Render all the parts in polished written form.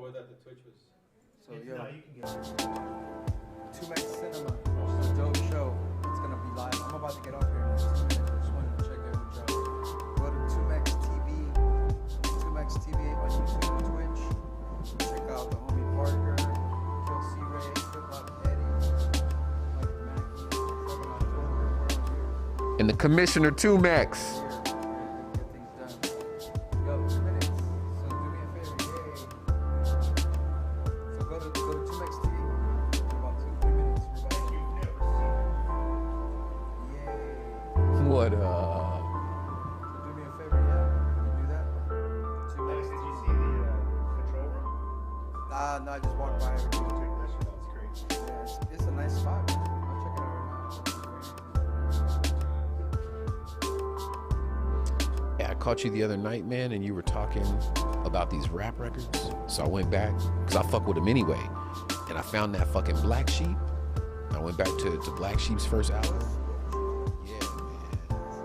Oh, I thought the Twitch was. So yo, no, you can get it. 2Max Cinema, it's a dope show. It's gonna be live. I'm about to get off here in 2 minutes. I just wanted to check in with y'all. Go to 2Max TV, 2Max TV on YouTube and Twitch. Check out the homie Parker, Kill C Ray, Hip Hop Eddie, Mike Mackey, 7 October. And the Commissioner 2Max. What So do me a favor, yeah? Can you do that? Did you see the control room? No, I just walked by every day. Check that shit out. It's crazy. Yeah, it's a nice spot, man. I'll check it out right now. Yeah, I caught you the other night, man, and you were talking about these rap records. So I went back, because I fuck with them anyway. And I found that fucking Black Sheep. I went back to Black Sheep's first album. Yeah, man. That shit is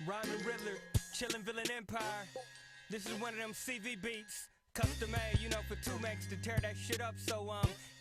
Rhyming Riddler, chillin' Villain Empire. This is one of them CV beats. Custom made, you know, for 2Max to tear that shit up. So,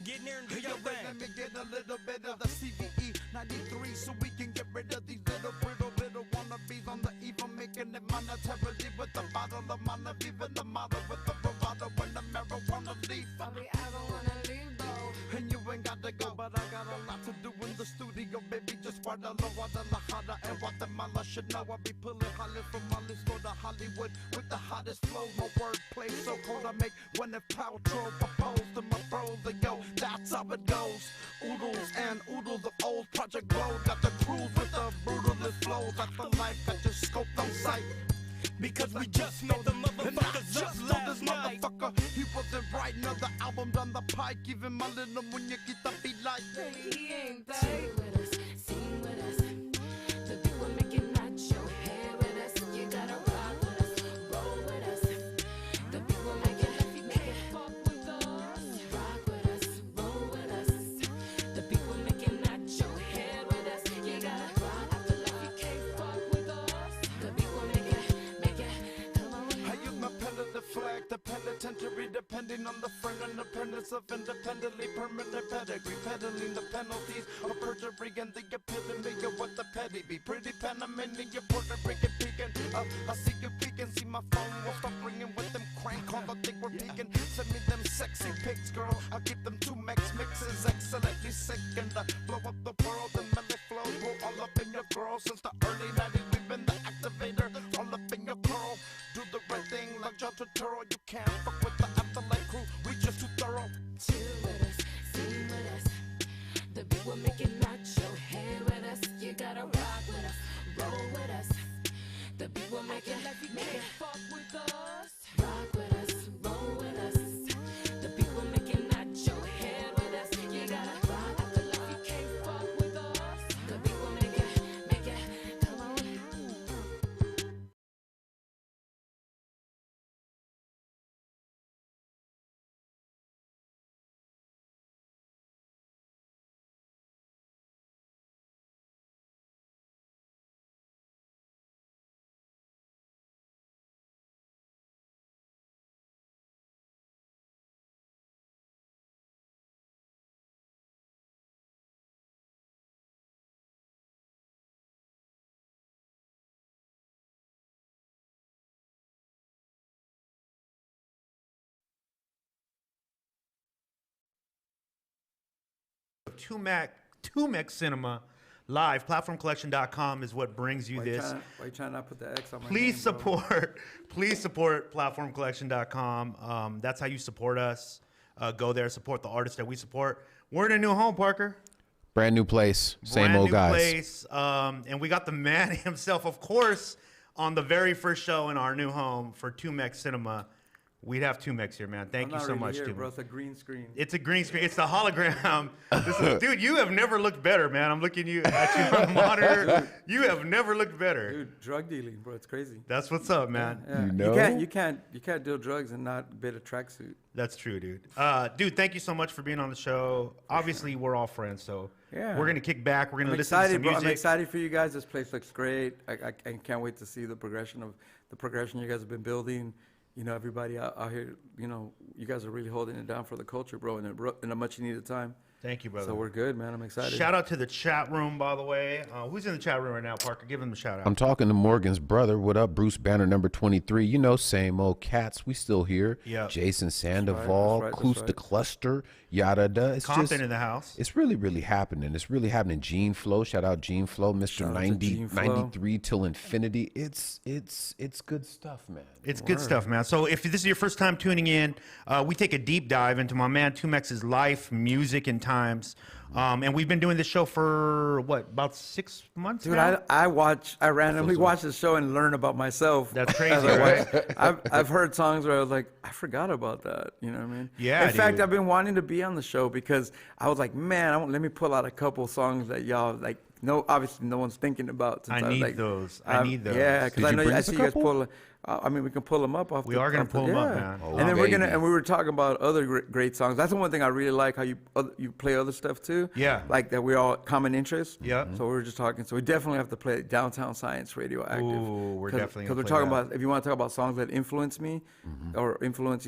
get near and do your Let thing. me get a little bit of the CVE 93 so we can get rid of these little little wannabes on the eve of making it monetarily with the bottle of mana, even the model with the bravado and the marijuana leaf. All we ever wanna leave though. And you ain't got to go, but I got a lot to do in the studio, baby. Just Guadalajara, Guadalajara, and Guatemala should know I'll be pulling Hollis from Molly's floor to Hollywood with the hottest flow. My wordplay so cold I make when if Paltrow propose to my bros. Like, yo, that's how it goes. Oodles and oodles of old Project Blow. Got the crews with the brutalist flows. That's the life that just scoped on sight. Because we just met the And I motherfuckers just up told this last night. motherfucker he wasn't right. Another album down the pike. Even my little muñequita be like, He ain't there. Chill with us, sing with us. The people making not your hair with us. You gotta rock with us, roll with us. The people making fuck with us. Rock with us, roll with us. The people making not your hair with us. You gotta rock after life. You can't fuck with us. The people make it, come on. I use my pen to the flag, the penitentiary, depending on the friend and apprentice of independently permanent pedigree, peddling the penalties of perjury and the epitome of what the petty be. Pretty Panamanian, Puerto Rican peeking. I see you peeking, see my phone will stop ringing with them crank calls. I think we're peeking. Send me them sexy pics, girl. I'll keep them 2Max mixes excellently sick and blow up the world. The melody flow, roll all up in your girl. Since the early 90s, we've been the activator, all up in your girl. Do the right thing like John Turturro. You can't fuck with the afterlife crew. We just too thorough. Chill with us, sing with us. The people making not your hair with us. You gotta rock with us, roll with us. The people making fuck with us. Rock with us, roll with us. The people making not your hair with us. You gotta rock after life. You can't fuck with us. The people make it, come on. Tumex Cinema Live. PlatformCollection.com is what brings you this. Why you trying to not put the X on my Please name, bro? support PlatformCollection.com. That's how you support us. Go there, support the artists that we support. We're in a new home, Parker. Brand new place, same Brand old new guys. place. And we got the man himself, of course, on the very first show in our new home for Tumex Cinema. We'd have 2Max here, man. Thank I'm you not so really much, here, dude. bro. It's a green screen. It's a green screen. It's the hologram. Dude, you have never looked better, man. I'm looking at you on the monitor. You have never looked better. Dude, drug dealing, bro. It's crazy. That's what's up, man. Yeah. You know? You can't deal drugs and not bid a tracksuit. That's true, dude. Dude, thank you so much for being on the show. Obviously, we're all friends, so Yeah. we're gonna kick back. We're gonna I'm listen to excited, some bro. music. I'm excited for you guys. This place looks great. I can't wait to see the progression you guys have been building. You know, everybody out here, you know, you guys are really holding it down for the culture, bro, in a much needed time. Thank you, brother. So we're good, man. I'm excited. Shout out to the chat room, by the way. Who's in the chat room right now, Parker? Give him a shout out. I'm talking to Morgan's brother. What up, Bruce Banner, number 23? You know, same old cats. We still here. Yep. Jason Sandoval, that's Kloos right. the Cluster, yada da. It's Compton just, in the house. it's really, really happening. It's really happening. Gene Flow, shout out Gene Flow, Mr. Shout out to 90, Gene Flow. 93 till infinity. It's good stuff, man. It's good stuff, man. So if this is your first time tuning in, we take a deep dive into my man 2Max's life, music, and times. And we've been doing this show for, what, about 6 months Dude, now? I randomly watch the show and learn about myself. That's as crazy, I right? watch. I've heard songs where I was like, I forgot about that. You know what I mean? Yeah, In fact, dude. I've been wanting to be on the show because I was like, man, let me pull out a couple songs that y'all like obviously no one's thinking about. Since I need like, those. I need those. Yeah, because Did I you know bring I us a see you guys couple? pull. I mean, we can pull them up off. We the, are gonna off the- pull 'em up, yeah. man. Oh, And then we're gonna baby. and we were talking about other great songs. That's the one thing I really like how you play other stuff too. Yeah. Like that we're all common interests. Yeah. So we were just talking. So we definitely have to play Downtown Science Radioactive. Ooh, we're definitely because gonna we're play talking that. about if you want to talk about songs that influence me Mm-hmm. or influence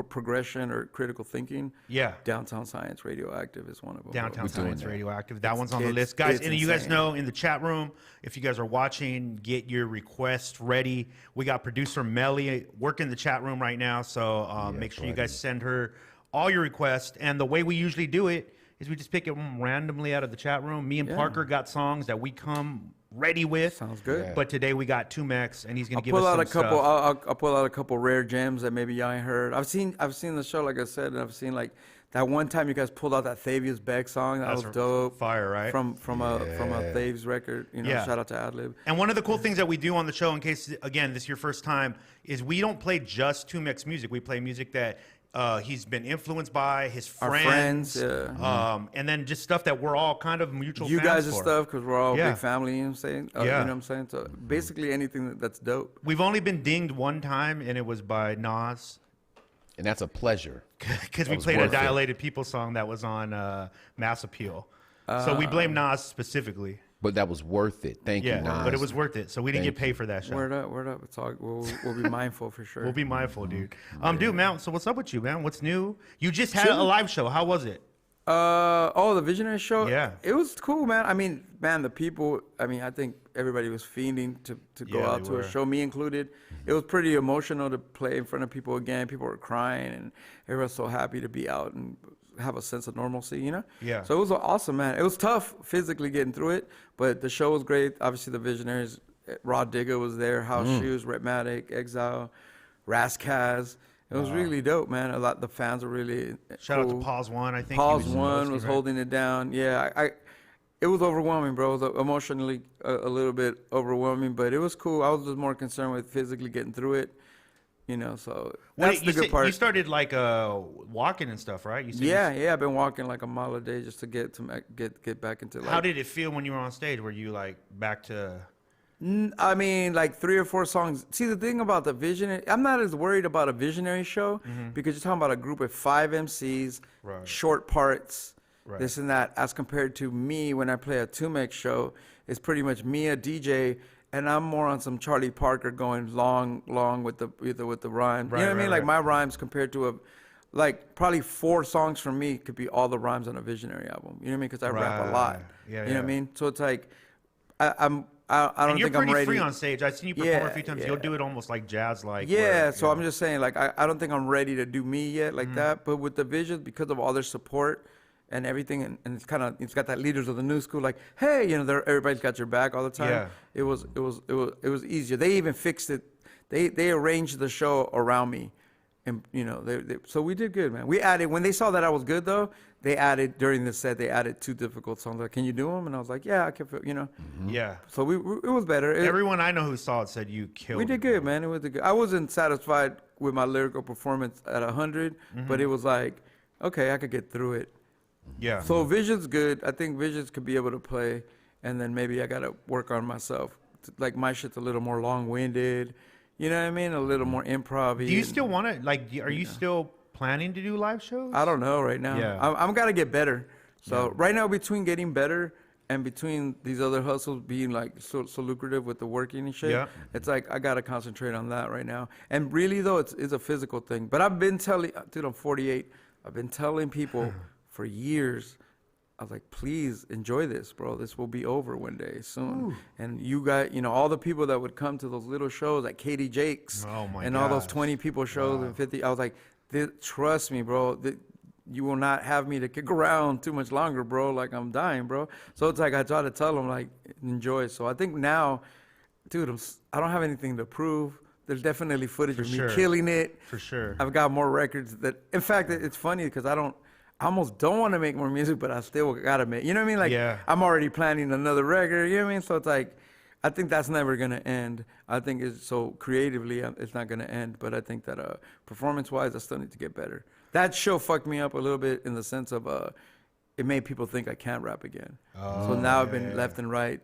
progression or critical thinking. Yeah. Downtown Science Radioactive is one of them. Downtown We're doing Science that. Radioactive. That one's on the it's- list. Guys, it's and you guys insane. know in the chat room, if you guys are watching, get your requests ready. We got producer Melly working the chat room right now. So make sure you guys send her all your requests. And the way we usually do it is we just pick it randomly out of the chat room. Me and Yeah. Parker got songs that we come ready with. Sounds good. Yeah. But today we got Tumex, and he's going I'll to give pull us out some a couple. stuff. I'll pull out a couple rare gems that maybe y'all ain't heard. I've seen the show, like I said, and I've seen like that one time you guys pulled out that Thavius Beck song. That That's was dope. fire, right? From a Thaves record. Yeah. Shout out to Adlib. And one of the cool things that we do on the show, in case, again, this is your first time, is we don't play just Tumex music. We play music that he's been influenced by, his Our friends. friends, yeah. And then just stuff that we're all kind of mutual You fans guys for. and stuff because we're all a Yeah. big family. You know what I'm saying? Yeah. You know what I'm saying? So basically anything that's dope. We've only been dinged one time, and it was by Nas. And that's a pleasure. Because we was played a worth it. Dilated People song that was on Mass Appeal. So we blame Nas specifically. But that was worth it. Thank Yeah, you, Nas. but it was worth it. So we didn't Thank get paid for that show. Word up. It's all, we'll be mindful for sure. We'll be mindful, dude. Dude, man, so what's up with you, man? What's new? You just had a live show. How was it? The Visionary show. Yeah. it was cool, man. I mean, man, the people. I mean, I think everybody was fiending to go Yeah, out they to were. a show, me included. It was pretty emotional to play in front of people again. People were crying, and everyone was so happy to be out and have a sense of normalcy, you know? Yeah. So it was awesome, man. It was tough physically getting through it, but the show was great. Obviously, the Visionaries, Rod Digger was there, House Shoes, Rhythmatic, Exile, Raskaz. It was really dope, man. A lot. The fans were really Shout out cool. to Pause One, I think. he Pause was One hosting, was right? holding it down. Yeah, it was overwhelming, bro. It was emotionally a little bit overwhelming, but it was cool. I was just more concerned with physically getting through it, you know. So that's Wait, the good part. You started like walking and stuff, right? You said Yeah. I've been walking like a mile a day just to get back into like. How did it feel when you were on stage? Were you like back to? I mean, like 3 or 4 songs. See, the thing about the Visionary, I'm not as worried about a Visionary show because you're talking about a group of 5 MCs, Right. short parts, Right. this and that, as compared to me when I play a Tumex show. It's pretty much me, a DJ, and I'm more on some Charlie Parker going long with the rhyme. Right, you know what I right, mean? Like right. my rhymes compared to like probably 4 songs from me could be all the rhymes on a Visionary album. You know what I mean? Because I rap a lot. Right. Yeah, you know what I yeah. mean? So it's like I don't And you're think I'm pretty ready. free on stage. I've seen you perform Yeah, a few times. yeah. You'll do it almost like jazz, like. Yeah, so I'm just saying, like, I don't think I'm ready to do me yet Mm-hmm. like that. But with the Visions, because of all their support and everything, and it's got that leaders of the new school, like, hey, you know, everybody's got your back all the time. Yeah. It was easier. They even fixed it. They arranged the show around me, and you know, so we did good, man. We added when they saw that I was good though. They added during the set. They added 2 difficult songs. Like, can you do them? And I was like, yeah, I can. You know. Yeah. So it was better. Everyone I know who saw it said you killed. We did it, good, bro. man. It was good. I wasn't satisfied with my lyrical performance at 100, but it was like, okay, I could get through it. Yeah. So Vision's good. I think Visions could be able to play, and then maybe I gotta work on myself. Like my shit's a little more long-winded. You know what I mean? A little more improv. do you still want to like? Are you still planning to do live shows? I don't know right now. Yeah. I'm gotta get better. So right now, between getting better and between these other hustles being like so lucrative with the working and shit, Yeah. it's like I gotta concentrate on that right now. And really though, it's a physical thing. But I've been telling, dude, I'm 48. I've been telling people for years. I was like, please enjoy this, bro. This will be over one day soon. And you got, you know, all the people that would come to those little shows like Katie Jakes Oh my and all those gosh. 20 people shows and 50. I was like, trust me, bro. You will not have me to kick around too much longer, bro. Like I'm dying, bro. So it's like I try to tell them like enjoy. So I think now, dude, I don't have anything to prove. There's definitely footage of sure. me killing it. For sure. I've got more records that. In fact, it's funny because I almost don't want to make more music, but I still gotta make. You know what I mean? Like Yeah. I'm already planning another record. You know what I mean? So it's like, I think that's never gonna end. I think it's so creatively, it's not gonna end. But I think that performance-wise, I still need to get better. That show fucked me up a little bit in the sense of it made people think I can't rap again. So now I've been left and right.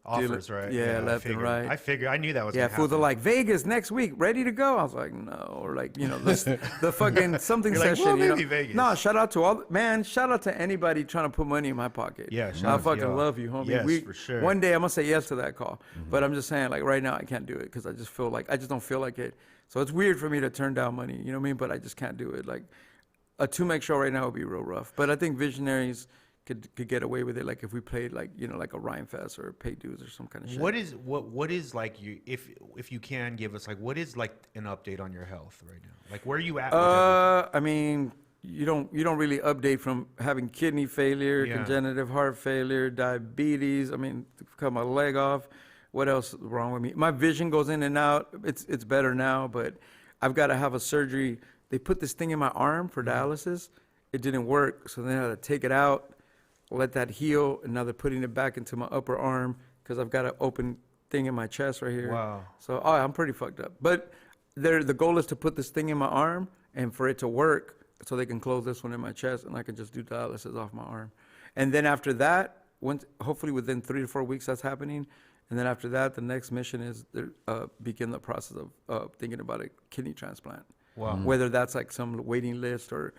Offers, right? Yeah, I left figured. and right. I figured. I knew that was. Yeah, gonna fools are happen. like, Vegas next week, ready to go? I was like, no. Or like, the fucking something You're like, session. well, maybe Vegas. No, shout out to anybody trying to put money in my pocket. Yeah, shout I out to fucking y'all. love you, homie. Yes, for sure. One day I'm gonna say yes to that call. But I'm just saying, like right now I can't do it because I just don't feel like it. So it's weird for me to turn down money, you know what I mean? But I just can't do it. Like a 2Mex show right now would be real rough. But I think Visionaries could get away with it, like if we played like like a Rhyme Fest or Pay Dues or some kind of shit. What is like you if you can give us like what is like an update on your health right now? Like where are you at? With everything? I mean, you don't really update from having kidney failure, Yeah. congenital heart failure, diabetes. I mean, cut my leg off. What else is wrong with me? My vision goes in and out. It's better now, but I've got to have a surgery. They put this thing in my arm for dialysis. It didn't work, so then I had to take it out, let that heal, and now they're putting it back into my upper arm because I've got an open thing in my chest right here. Wow. So I'm pretty fucked up. But the goal is to put this thing in my arm and for it to work so they can close this one in my chest and I can just do dialysis off my arm. And then after that, hopefully within 3 to 4 weeks that's happening. And then after that, the next mission is begin the process of thinking about a kidney transplant. Wow. Whether that's like some waiting list or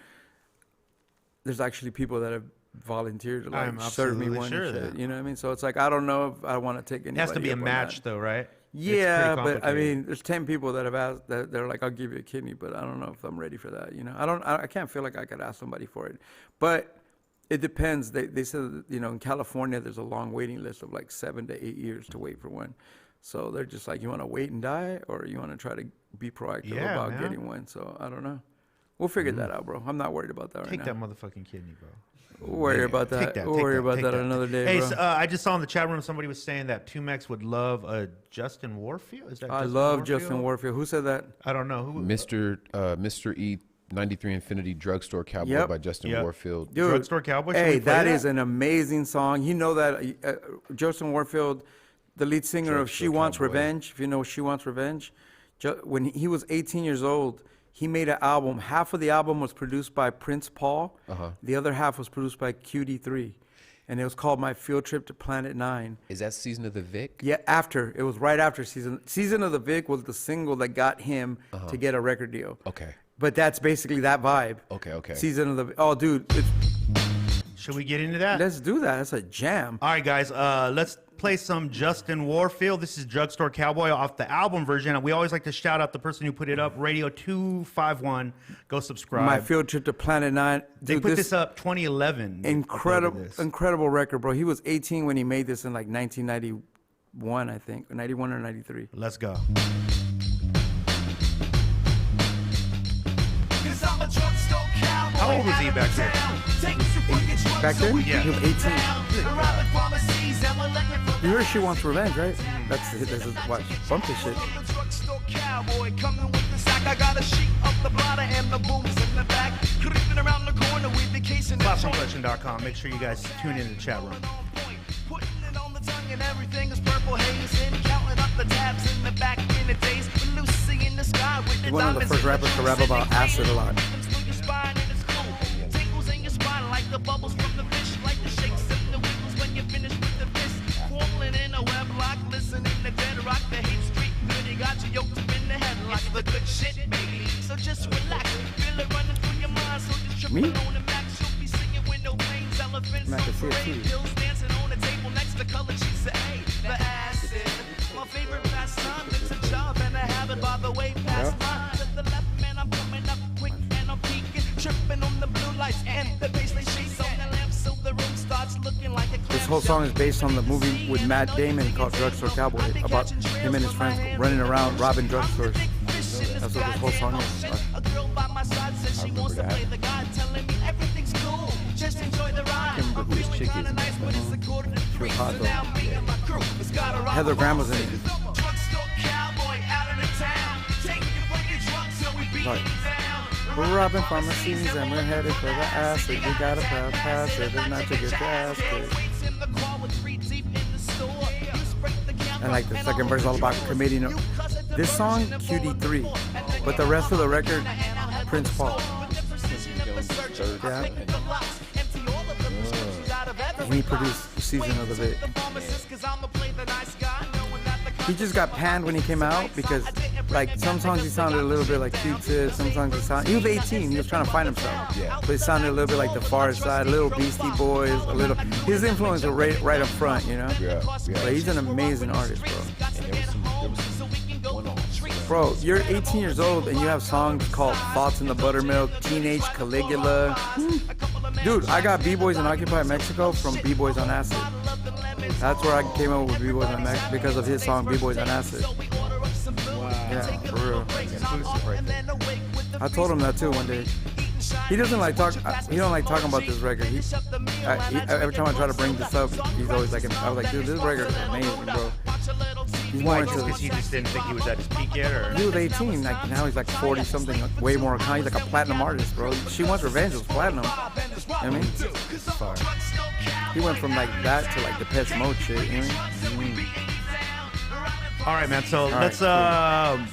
there's actually people that have volunteered to like I'm serve me absolutely one sure and of shit. that. You know what I mean? So it's like I don't know if I want to take anybody. It has to be a up on match that. though, right? Yeah, It's pretty but I complicated. mean, there's 10 people that have asked that they're like, I'll give you a kidney, but I don't know if I'm ready for that. I can't feel like I could ask somebody for it, but it depends. They said that, in California, there's a long waiting list of like 7 to 8 years to wait for one. So they're just like, you want to wait and die, or you want to try to be proactive Yeah, about man. getting one. So I don't know. We'll figure that out, bro. I'm not worried about that Take right that now. motherfucking kidney, bro. We'll worry about that. We'll worry about that another day, Hey, bro. so, I just saw in the chat room somebody was saying that 2Mex would love Justin Warfield. Is that I Justin love Warfield? Justin Warfield. Who said that? I don't know who. Mr. E 93 Infinity Drugstore Cowboy Yep. by Justin Yep. Warfield. Dude, Drugstore Cowboy. Should we Hey, play that is an amazing song. You know that Justin Warfield, the lead singer of Drugstore She Wants Cowboy. Revenge, if you know She Wants Revenge, when he was 18 years old, he made an album. Half of the album was produced by Prince Paul. The other half was produced by QD3. And it was called My Field Trip to Planet 9. Is that Season of the Vic? Yeah, it was right after Season of the Vic was the single that got him to get a record deal. Okay. But that's basically that vibe. Okay. Season of the Oh, dude, Should we get into that? let's do that. That's a jam. All right, guys. Let's play some Justin Warfield. This is Drugstore Cowboy off the album version. We always like to shout out the person who put it up. Radio 251. Go subscribe. My Field Trip to Planet 9. They Dude, put this up 2011. They uploaded this. Incredible record, bro. He was 18 when he made this in like 1991, I think, 91 or 93. Let's go. How old was he back then? Back then, Yeah. he was 18. You heard She Wants Revenge, right? That's his what? Bump this shit. PlatformCollection.com. Make sure you guys tune in the chat room. And everything is purple haze and counting up the tabs in the back in the days. Lucy in the sky with the He's one of the diamonds first in rappers to the rap about acid a lot. Through your spine and it's cool. Tingles in your spine like the bubbles from the fish, like the shakes and the wiggles when you finish with the fist. Crawling in a web lock, listening to dead rock. The hate street good, you got you yoked up in the head like the good shit, baby. So just relax, feel it running through your mind. So just tripping Me? on the max, you'll be singing with no pains. Elephants Man, I on can see it parade, too. pills dancing on the table next to color cheeks of A. The acid, my favorite pastime. It's a job and a habit, by the way, past mine. To the left, man, I'm coming up quick and I'm peeking, tripping on the blue lights and the paisley sheets on the lamp, so the room starts looking like a This whole song is based on the movie with Matt Damon called Drugstore Cowboy, about him and his friends running around robbing drugstores. That's what this whole song is. A girl by my side says she wants to play the guy, telling me everything's cool, just enjoy the ride. Can't remember who his chick is. Nice, but it's a quarter to three, hot, so though. now me and my crew has got a Heather Graham was in it. Drugstore cowboy out of the town, taking your fucking drugs so we beat Right. you down. We're robbing pharmacies and we're headed for the acid. We gotta pass it, and not to get your ass kicked. And like the second verse is all about committing. This song, QD3, but the rest of the record, Prince Paul. Yeah. and he produced the season of the Vic. He just got panned when he came out because, like, some songs he sounded a little bit like Q-Tip, some songs he was 18, he was trying to find himself. Yeah. But he sounded a little bit like the Far Side, a little Beastie Boys, a little, his influence was right up front, you know? Yeah. But he's an amazing artist, bro. And there was some one-offs. Bro, you're 18 years old and you have songs called Thoughts in the Buttermilk, Teenage Caligula. Dude, I got B-Boys in Occupy Mexico from B-Boys on Acid. That's where I came up with B-Boys on Mexico because of his song B-Boys on Acid. Yeah, for real. Exclusive right there. I told him that too one day. He doesn't like talk. He don't like talking about this record. Every time I try to bring this up, he's always like, I was like, dude, this record is amazing, bro. He's Why? more Just into because he just didn't think he was at his peak yet, or? He was 18, like now he's like 40 something, like, way more kind. He's like a platinum artist, bro. She Wants Revenge was platinum. You know what I mean? Sorry. He went from like that to like Depeche Mode shit, you know what I mean? All right, man. So right, let's. cool. I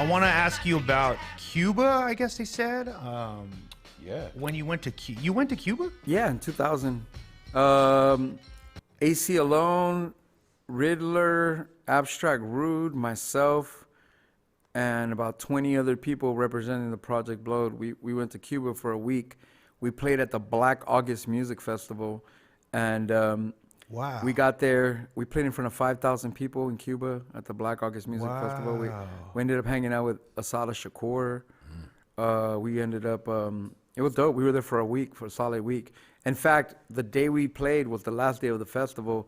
want to ask you about Cuba. I guess they said. Yeah. When you went to you went to Cuba? Yeah, in 2000. AC Alone, Riddler, Abstract Rude, myself, and about 20 other people representing the Project Blowed. We went to Cuba for a week. We played at the Black August Music Festival, and Wow. we got there. We played in front of 5,000 people in Cuba at the Black August Music Festival. We ended up hanging out with Asada Shakur. We ended up, it was dope. We were there for a week, for a solid week. In fact, the day we played was the last day of the festival.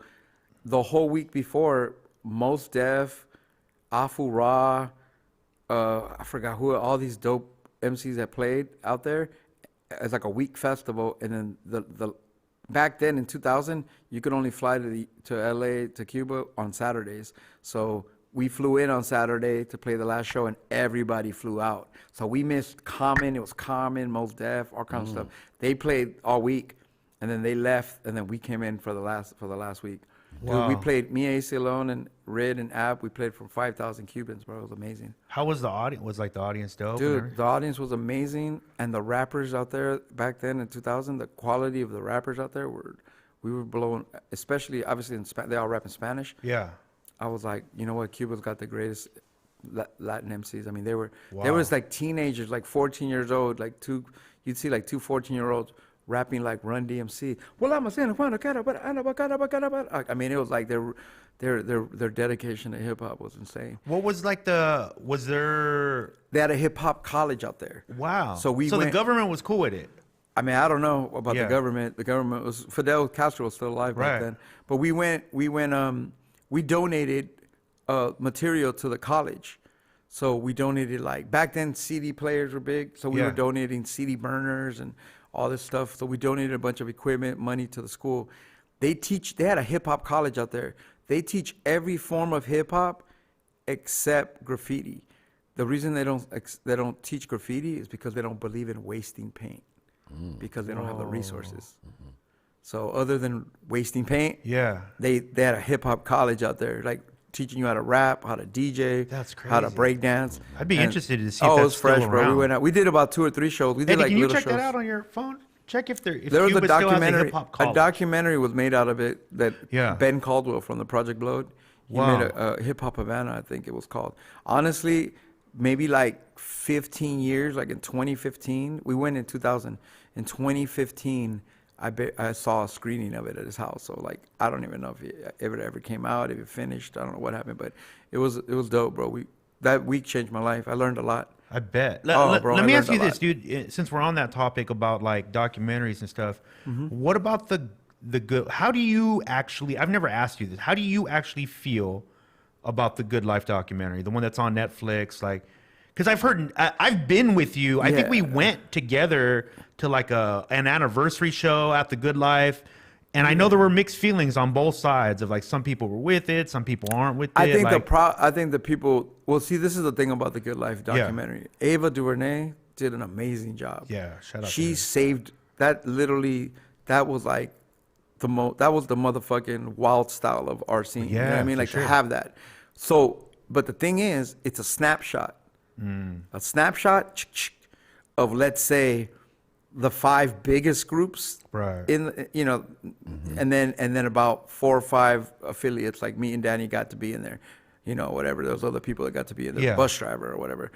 The whole week before, Mos Def, Afu Ra, I forgot who, all these dope MCs that played out there. It's like a week festival, and then the back then in 2000, you could only fly to LA to Cuba on Saturdays. So we flew in on Saturday to play the last show, and everybody flew out. So we missed Common. It was Common, Mos Def, all kinds of stuff. They played all week, and then they left, and then we came in for the last week. Dude, we played, me, AC Alone, and Red and Ab. We played for 5,000 Cubans, bro. It was amazing. How was the audience? Was like the audience dope? and Dude, everything? the audience was amazing, and the rappers out there back then in 2000, the quality of the rappers out there we were blowing, especially obviously they all rap in Spanish. Yeah. I was like, you know what, Cuba's got the greatest Latin MCs. I mean, there was like teenagers, like 14 years old, you'd see like two 14-year-olds rapping like Run DMC. I mean, it was like their dedication to hip hop was insane. What was like was there? They had a hip hop college out there. Wow. So the government was cool with it. I mean, I don't know about Yeah. the government. The government was, Fidel Castro was still alive Right. back then. But we donated material to the college. So we donated, like, back then CD players were big. So we Yeah. were donating CD burners and all this stuff. So we donated a bunch of equipment, money to the school. They had a hip hop college out there. They teach every form of hip hop except graffiti. The reason they don't teach graffiti is because they don't believe in wasting paint. Because they don't have the resources. So other than wasting paint, Yeah. they had a hip hop college out there, like teaching you how to rap, how to DJ, That's how to crazy. break dance. I'd be And- interested to see Oh, if it that's was fresh, still bro. We around. went out. We did about 2 or 3 shows. We did Eddie, like can you little check shows. that out on your phone? Check if There was Cuba a still has a documentary. hip-hop A college. documentary was made out of it that Yeah. Ben Caldwell from the Project Blowed. He Wow. made a Hip Hop Havana, I think it was called. Honestly, maybe like 15 years, like in 2015. We went in 2000. In 2015, I saw a screening of it at his house. So like, I don't even know if it ever came out, if it finished. I don't know what happened, but it was dope, bro. That week changed my life. I learned a lot. I bet. Oh, Let bro, me I ask you learned a this, dude. Since we're on that topic about like documentaries and stuff, what about the good? How do you actually? I've never asked you this. How do you actually feel about the Good Life documentary, the one that's on Netflix? Like, because I've been with you. I think we Yeah. went together to like an anniversary show at the Good Life. And I know there were mixed feelings on both sides of like some people were with it, some people aren't with it. I think like, I think the people. Well, see, this is the thing about the Good Life documentary. Ava DuVernay did an amazing job. Yeah, shout out to She her. saved that. Literally, that was like that was the motherfucking wild style of our scene. You know what Yeah, I mean? for Like sure. to have that. So, but the thing is, it's a snapshot. A snapshot of, let's say, the 5 biggest groups Right. in, you know, and then about 4 or 5 affiliates, like me and Danny got to be in there, you know, whatever, those other people that got to be in there, Yeah. bus driver or whatever.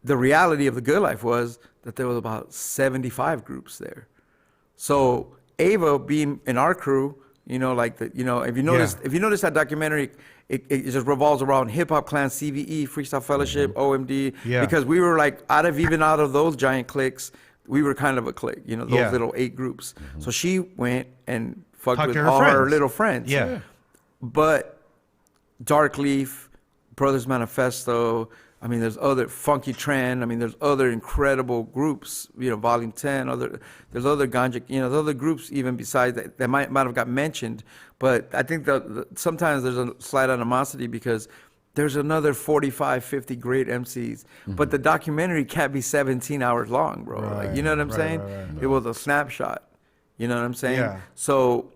The reality of the Good Life was that there was about 75 groups there. So Ava being in our crew, you know, like the, you know, if you notice that documentary, it just revolves around Hip Hop Clan, CVE, Freestyle Fellowship, OMD, Yeah. because we were like out of those giant cliques, we were kind of a clique, you know, those Yeah. little 8 groups. So she went and fucked Talked with to her all her friends. little friends. Yeah. But Dark Leaf, Brothers Manifesto, I mean, there's other Funky Trend. I mean, there's other incredible groups. You know, Volume 10. There's other ganja. You know, there's other groups even besides that might have got mentioned. But I think that sometimes there's a slight animosity because there's another 45, 50 great MCs. But the documentary can't be 17 hours long, bro. Like, you know what I'm saying? right. It was a snapshot. You know what I'm saying? Yeah. So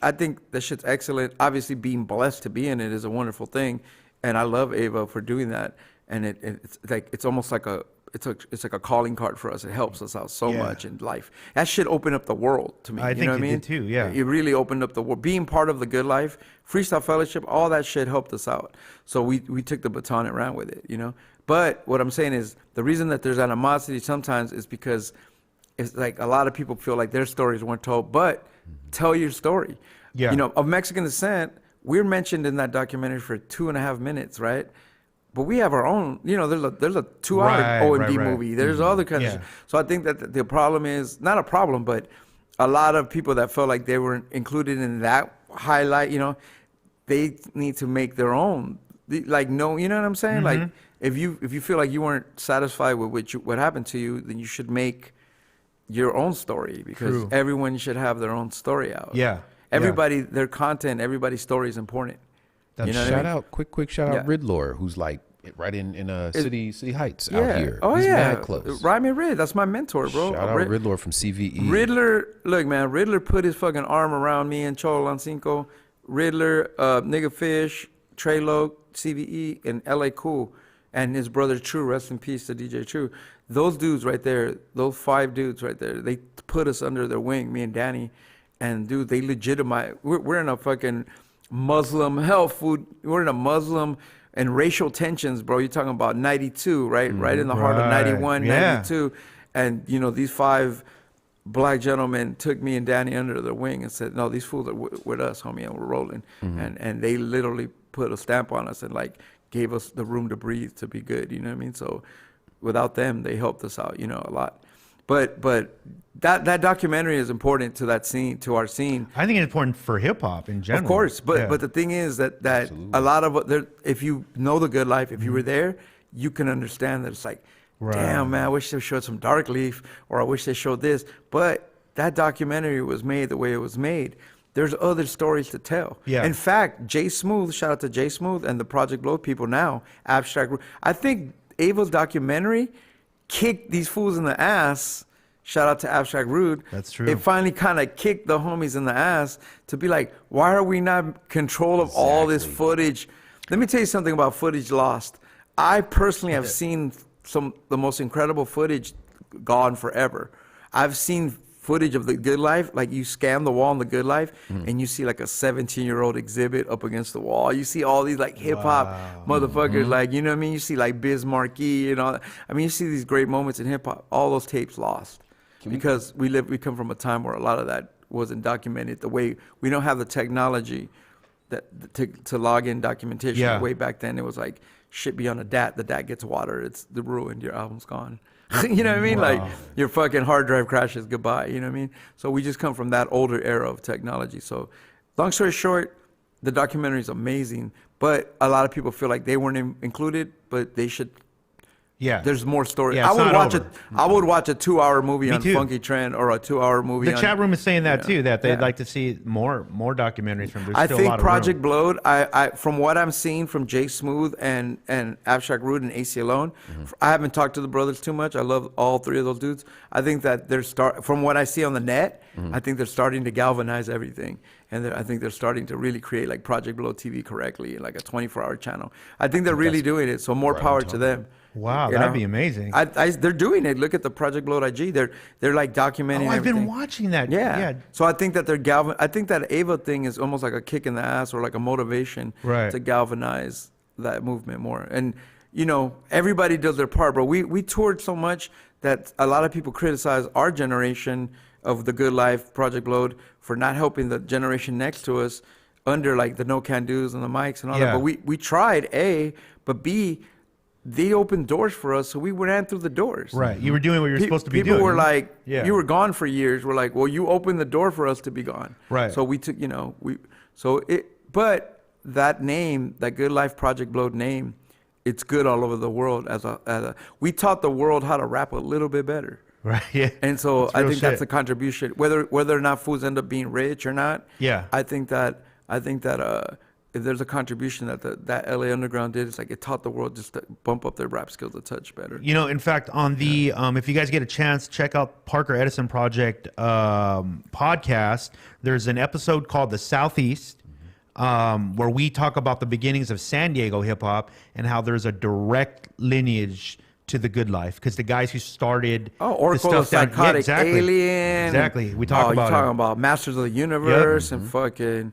I think that shit's excellent. Obviously, being blessed to be in it is a wonderful thing, and I love Ava for doing that. And it's like it's almost like it's like a calling card for us. It helps us out so Yeah. much in life. That shit opened up the world to me. I you think know what it I mean? did too, yeah. It really opened up the world. Being part of the Good Life, Freestyle Fellowship, all that shit helped us out. So we took the baton and ran with it. You know. But what I'm saying is the reason that there's animosity sometimes is because it's like a lot of people feel like their stories weren't told, but tell your story. Yeah. You know, of Mexican descent, we're mentioned in that documentary for 2.5 minutes, right? But we have our own, you know, there's a 2-hour Right, OMD right. movie. There's other kinds Yeah. of shit. So I think that the problem is, not a problem, but a lot of people that felt like they weren't included in that highlight, you know, they need to make their own. Like, no, you know what I'm saying? Like, if you feel like you weren't satisfied with what happened to you, then you should make your own story, because True. everyone should have their own story out. Yeah. Everybody, their content, everybody's story is important. You know what I Shout mean? out, quick shout out, Yeah. Riddlor, who's like right in City Heights out Yeah. here. Oh, He's yeah. mad close. Ryman Rid, that's my mentor, bro. Shout out Rid- Riddlor from CVE. Riddler, look, man, Riddler put his fucking arm around me and Cholo Lancinco. Riddler, Nigga Fish, Trey Loke, CVE, and LA Cool, and his brother True, rest in peace to DJ True. Those dudes right there, those 5 dudes right there, they put us under their wing, me and Danny. And dude, they legitimize. We're in a fucking Muslim health food. We're in a Muslim and racial tensions, bro. You're talking about 92, right? Right in the heart of Right. 91, Yeah. 92. And, you know, these 5 black gentlemen took me and Danny under their wing and said, no, these fools are with us, homie, and we're rolling. And they literally put a stamp on us and, like, gave us the room to breathe, to be good, you know what I mean? So without them, they helped us out, you know, a lot. But that documentary is important to that scene, to our scene. I think it's important for hip hop in general. Of course, but Yeah. but the thing is that a lot of if you know the Good Life, if you were there, you can understand that it's like, Right. damn man, I wish they showed some Dark Leaf, or I wish they showed this. But that documentary was made the way it was made. There's other stories to tell. Yeah. In fact, Jay Smooth, shout out to Jay Smooth and the Project Blow people now, Abstract. I think Ava's documentary kicked these fools in the ass. Shout out to Abstract Rude. That's true. It finally kind of kicked the homies in the ass to be like, why are we not in control of all this footage? Let me tell you something about footage lost. I personally have seen the most incredible footage gone forever. I've seen footage of the Good Life, like you scan the wall in the Good Life and you see like a 17-year-old exhibit up against the wall. You see all these like hip hop motherfuckers, like, you know what I mean? You see like Biz Markie and all that. I mean, you see these great moments in hip hop. All those tapes lost because we come from a time where a lot of that wasn't documented the way. We don't have the technology that to log in documentation. Yeah. Way back then, it was like shit be on a DAT. The DAT gets water. It's ruined. Your album's gone. You know what I mean? Like your fucking hard drive crashes. Goodbye. You know what I mean? So we just come from that older era of technology. So long story short, the documentary is amazing, but a lot of people feel like they weren't included, but they should. Yeah. There's more story. Yeah, I it's would not watch over. it. I would watch a 2-hour movie Me on too. Funky Trend or a 2-hour movie. The on, chat room is saying that you know, too, that they'd yeah. like to see more documentaries from. There's I still a think lot of Project room. Blowed, I from what I'm seeing from Jay Smooth and Abstract Rude and AC Alone, I haven't talked to the brothers too much. I love all 3 of those dudes. I think that from what I see on the net, I think they're starting to galvanize everything. And I think they're starting to really create like Project Blow TV correctly, like a 24-hour channel. I think they're really doing it. So more right on power top to of them. Wow, You that'd know? be amazing. They're doing it. Look at the Project Bloat IG. They're like documenting. Oh, I've been everything. watching that. Yeah. So I think that I think that Ava thing is almost like a kick in the ass or like a motivation Right. to galvanize that movement more. And you know, everybody does their part, bro. We toured so much that a lot of people criticize our generation of the Good Life, Project Bloat, for not helping the generation next to us under like the no can do's and the mics and all Yeah. that. But we tried A, but B, they opened doors for us, so we ran through the doors. Right. You were doing what you're supposed to be People doing. were like, Yeah. you were gone for years. We're like, well, you opened the door for us to be gone. Right. So we took, you know, but that name, that Good Life Project Bloat name, it's good all over the world. We taught the world how to rap a little bit better. Right. Yeah. And so That's I real think that's shit. a contribution, whether or not fools end up being rich or not. Yeah. I think that if there's a contribution that LA Underground did, it's like it taught the world just to bump up their rap skills a touch better. You know, in fact, on the if you guys get a chance, check out Parker Edison Project podcast. There's an episode called The Southeast, where we talk about the beginnings of San Diego hip hop and how there's a direct lineage to the Good Life, because the guys who started Oracle, the the stuff down, Psychotic exactly, Alien. exactly. We talk You're about talking it. about Masters of the Universe and fucking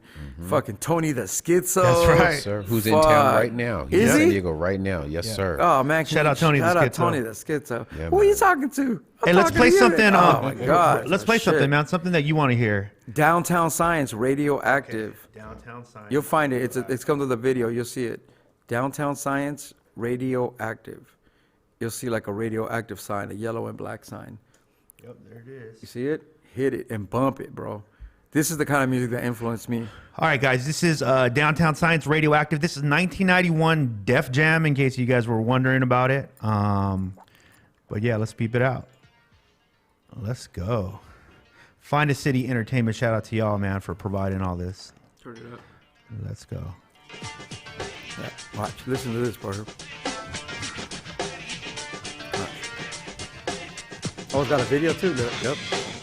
Tony the Schizo. That's right. Yes, sir. Who's in town right now? He's Is in San he? Diego right now. Yes, sir. Oh man! Shout out Tony the Shout out Schizo. Tony the Schizo. Yeah, Who are you man. talking to? Hey, I'm let's talking play to you. something. Oh my God! Let's play something, man. Something that you want to hear. Downtown Science, Radioactive. Downtown Science. You'll find it. It's come to the video. You'll see it. Downtown Science, Radioactive. You'll see like a radioactive sign, a yellow and black sign. Yep, there it is. You see it? Hit it and bump it, bro. This is the kind of music that influenced me. All right, guys, this is Downtown Science Radioactive. This is 1991 Def Jam, in case you guys were wondering about it. But yeah, let's peep it out. Let's go. Find a City Entertainment. Shout out to y'all, man, for providing all this. Turn it up. Let's go. Yeah, watch. Listen to this, Parker. Oh, it's got a video too. Look. Yep.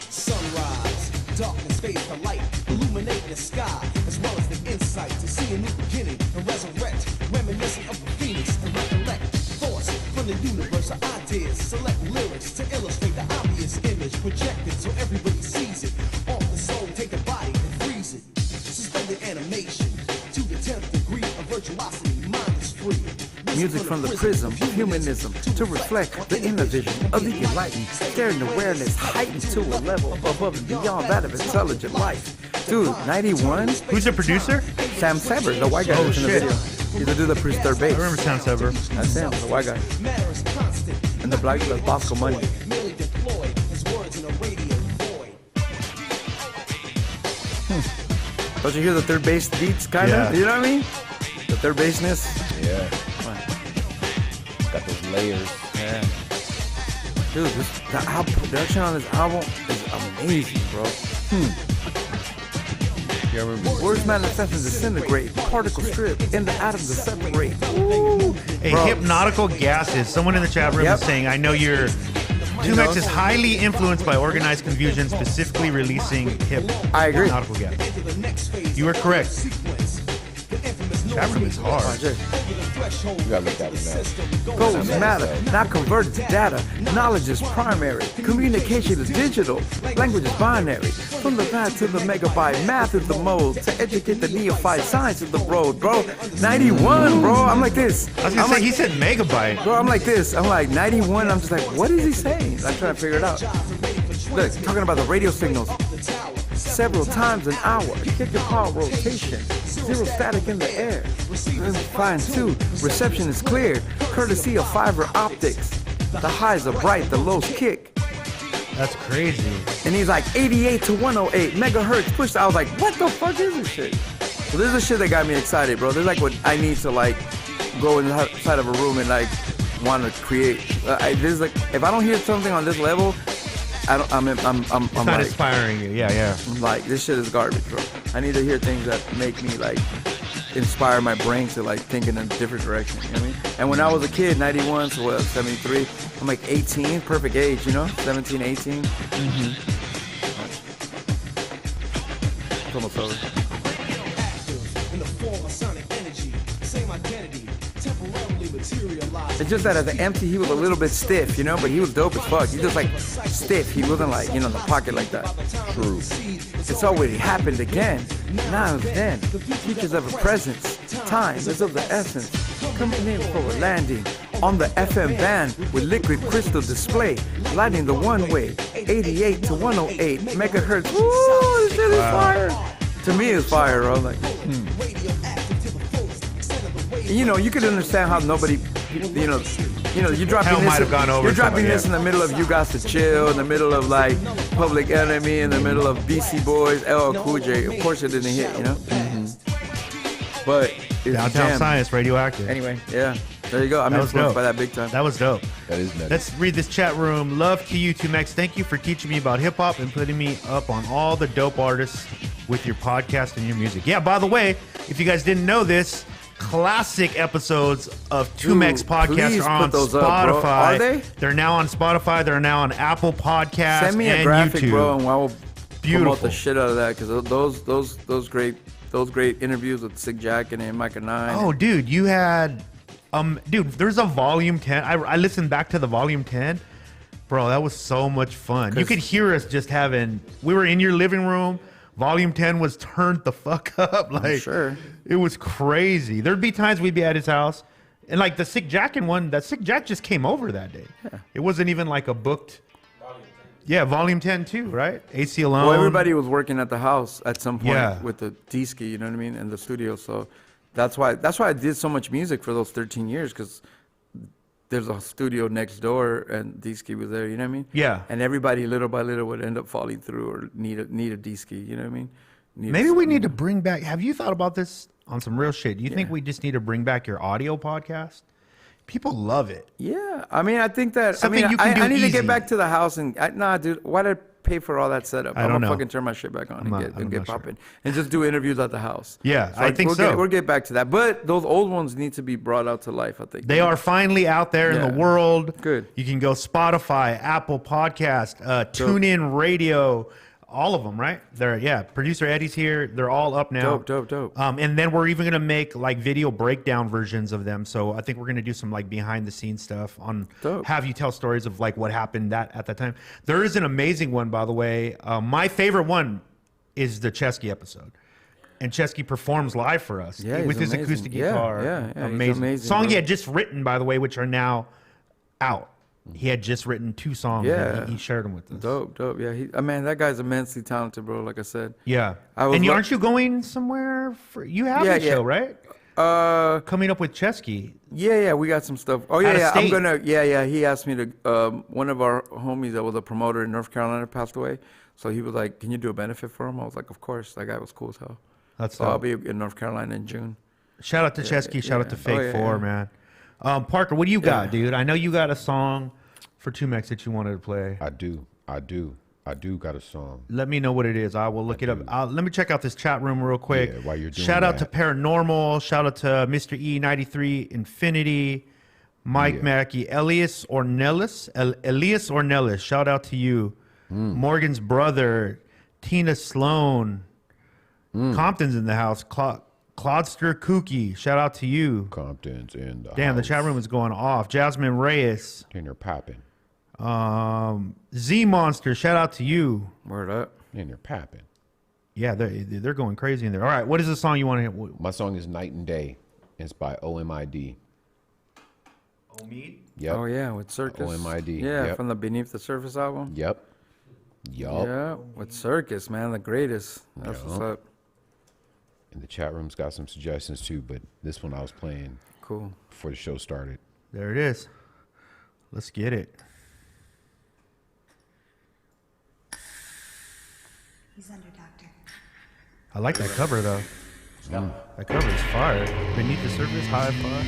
Sunrise, darkness fades to light, illuminating the sky, as well as the insight to see a new beginning and resurrect, reminiscent of the phoenix and recollect thoughts from the universe of ideas, select lyrics to illustrate the obvious image projected so everybody sees it. Off the soul, take the body and freeze it. Suspended animation to the 10th degree of virtuosity, mind is free. Music from the prism of humanism to reflect the inner vision of the enlightened, staring awareness heightened to a level above and beyond that of intelligent life. Dude, 91? Who's the producer? Sam Sever, the white guy Oh, who's in the shit. video. He's the dude that produced third I base. remember Sound Sever. That's him, the white guy. Matter is constant. And the black, the Bosco Money. Merely deployed his words in a radio void. Don't you hear the third bass beats, kind of? Yeah. You know what I mean? The third bassness. Yeah. Got those layers. Yeah. Dude, the production on this album is amazing, bro. Yeah, I remember. Words manifest and disintegrate, particles strip, and the atoms that separate. Ooh. Hey, Bro. Hypnotical Gases. Someone in the chat room Yep. is saying, I know you're... Tumex is highly influenced by organized confusion, specifically releasing I agree. Hypnotical Gases. You are correct. Chat room is hard. Watch it. You gotta look at it now. Goals matter, not converted to data. Knowledge is primary. Communication is digital. Language is binary. From the byte to the megabyte, math is the mode. To educate the neophyte, science is the road, bro. 91, bro. I'm like this. I was gonna I'm say, like, he said megabyte. bro, I'm like this. I'm like 91. I'm just like, what is he saying? I'm trying to figure it out. Look, talking about the radio signals. Several times an hour. Kick your power rotation. Zero static in the air. Fine too. Reception is clear. Courtesy of fiber optics. The highs are bright, the lows kick. That's crazy. And he's like 88 to 108 megahertz pushed. I was like, what the fuck is this shit? So this is the shit that got me excited, bro. This is like what I need to like go inside of a room and like want to create. This is like, if I don't hear something on this level, I'm It's not like, inspiring you. Yeah, yeah. I'm like, this shit is garbage, bro. I need to hear things that make me like inspire my brain to like think in a different direction. You know what I mean? And when I was a kid, 91, so what, 73, I'm like 18, perfect age, you know? 17, 18. It's almost over. In the form of sonic energy, same identity, temporarily materialized. It's just that as an MC, he was a little bit stiff, you know, but he was dope as fuck. He just like stiff. He wasn't like, you know, in the pocket like that. True. It's already happened again. Now it's then. Features of a presence. Time is of the essence. Coming in for a landing. On the FM band with liquid crystal display. Lighting the one way. 88 to 108 megahertz. Woo, this shit is fire. To me, it's fire, bro. Like, You know, you could understand how nobody, you know, you're dropping Hell this. might have gone over You're dropping somebody, this in the middle of You Got to Chill, in the middle of like Public Enemy, in the middle of BC Boys, LL Cool J. Of course, it didn't hit, you know. But it's Downtown jam. Science, Radioactive. Anyway, yeah, there you go. I'm That was influenced dope. by that big time. That was dope. That is nuts. Let's read this chat room. Love to you, 2Mex. Thank you for teaching me about hip hop and putting me up on all the dope artists with your podcast and your music. Yeah, by the way, if you guys didn't know this, classic episodes of 2Mex Dude, podcast please are on put those up, Spotify. bro. Are they? They're now on Spotify. They're now on Apple Podcasts Send me a and graphic, YouTube. bro, and I will Beautiful. promote the shit out of that because those great interviews with Sig Jack and Micah 9. Oh, dude, you had, dude, there's a volume 10. I listened back to the volume 10. Bro, that was so much fun. You 'Cause- could hear us just having, we were in your living room. Volume 10 was turned the fuck up. Like, sure. It was crazy. There'd be times we'd be at his house. And like the Sick Jack one, that Sick Jack just came over that day. Yeah. It wasn't even like a booked. Yeah, volume 10 too, right? AC Alone. Well, everybody was working at the house at some point Yeah. with the D-Ski, you know what I mean, and the studio. So that's why I did so much music for those 13 years because there's a studio next door and D-Ski was there, you know what I mean? Yeah. And everybody little by little would end up falling through or need a D-Ski, you know what I mean? Maybe we need to bring back, have you thought about this on some real shit? Do you think we just need to bring back your audio podcast? People love it. Yeah, I mean, I think that. Something I mean, you can do I need to easy. get back to the house and nah, dude. Why did I pay for all that setup? I I'm don't gonna know. fucking turn my shit back on I'm and get not sure. popping and just do interviews at the house. Yeah, I think so. We'll get back to that, but those old ones need to be brought out to life. I think They are finally out there in Yeah. the world. Good. You can go Spotify, Apple Podcast, TuneIn Radio, all of them, right? They're Producer Eddie's here. They're all up now. Dope. And then we're even gonna make like video breakdown versions of them. So I think we're gonna do some like behind the scenes stuff on Dope. have you tell stories of like what happened at that time. There is an amazing one, by the way. My favorite one is the Chesky episode. And Chesky performs live for us Yeah, with he's his amazing. acoustic Yeah, guitar. yeah, he's amazing. amazing, Song bro. he had just written, by the way, which are now out. He had just written 2 songs. Yeah. And he shared them with us. Dope. Yeah, man, that guy's immensely talented, bro. Like I said. Yeah. I was And lo- aren't you going somewhere? You have Yeah, a show, yeah. right? Coming up with Chesky. Yeah, we got some stuff. Oh Out of yeah, I'm state. gonna. Yeah, he asked me to. One of our homies that was a promoter in North Carolina passed away, so he was like, "Can you do a benefit for him?" I was like, "Of course." That guy was cool as hell. That's So I'll dope. be in North Carolina in June. Shout out to Chesky. Shout out to yeah. Fake Oh, yeah, 4, yeah. man. Parker, what do you got, Yeah. dude? I know you got a song for 2Mex that you wanted to play. I do got a song. Let me know what it is. I will look it up. Let me check out this chat room real quick. Yeah, while you're doing Shout out to that. Paranormal. Shout out to Mr. E93 Infinity. Mike Yeah. Mackey. Elias Ornelis. Elias Ornelis. Shout out to you. Morgan's brother. Tina Sloan. Compton's in the house. Claudster Kookie. Shout out to you. Compton's in the Damn, the house. chat room is going off. Jasmine Reyes. And they're popping. Z Monster. Shout out to you. Word up. And they're popping. Yeah, they're going crazy in there. All right, what is the song you want to hear? My song is Night and Day. It's by OMID. Yep. Oh yeah, with Circus. OMID. Yeah, Yep. from the Beneath the Surface album. Yep. Yeah, with Circus, man, the greatest. That's what's Yeah. up. And the chat room's got some suggestions too, but this one I was playing Cool. before the show started. There it is. Let's get it. He's under, Doctor. I like that cover though. That cover is fire. Beneath the Surface, high five.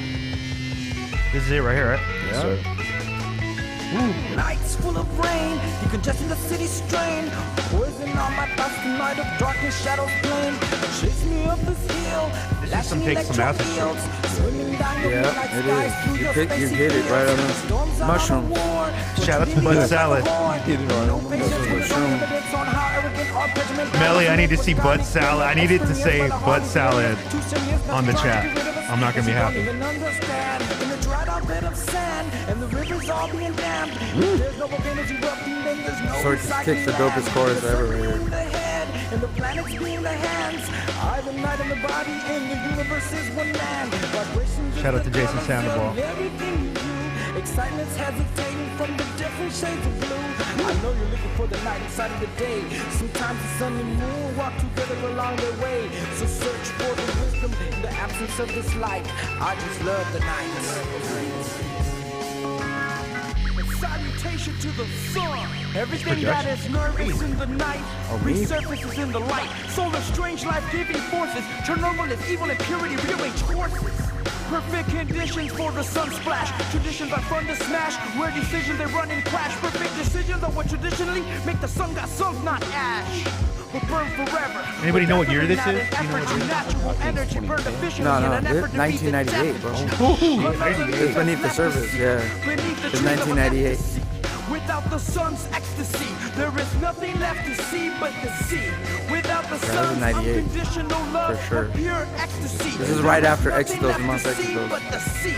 This is it right here, right? Yes, sir. Nights full of rain, decongesting the city strain. Poison on my thoughts tonight of darkness, shadows plain. Chase me up this hill, flashing take some electro acid trip. fields. Swimming down the midnight Yeah, it skies is. through You your hit space it right on the Storms out mushroom. of war. Shout out to Bud Salad. Melly, I need to see Bud Salad. I needed to say Bud Salad on the chat. I'm not gonna be happy. Don't even understand. In the dried out bed of sand, and the rivers all being dammed. There's no volcanoes erupting, then there's no Sorry, just kicks the recycling dopest chorus land. ever The sun right being here. the head, and the planets being the hands. I, the night, and the body, and the universe is one man. Vibrations is Shout out the to Jason balance Sandoval. of everything you do. Excitement's hesitating from the different shades of blue. I know you're looking for the night inside of the day. Sometimes the sun and moon walk together along their way. So search for the wisdom in the absence of this light. I just love the night. Salutation to the sun. Everything that is nervous in the night resurfaces in the light. Solar strange life-giving forces turn normal as evil and purity rearrange courses. Perfect conditions for the sun splash. Traditions are fun to smash. Rare decisions they run and crash. Perfect decisions are what traditionally make the sun got sunk, not ash. But burn forever. Anybody know what year this Not is? an You know effort what to natural energy burn efficiently No, in no, an effort to beat the 1998, bro. devil. It's beneath the surface, yeah. Beneath the It's trees of 1998. ecstasy. Without the sun's ecstasy, there is nothing left to see but the sea. Without the that was sun's 98, unconditional love, for sure. pure ecstasy. This is right after Nothing Exodus, left Mount to see Exodus. but the sea.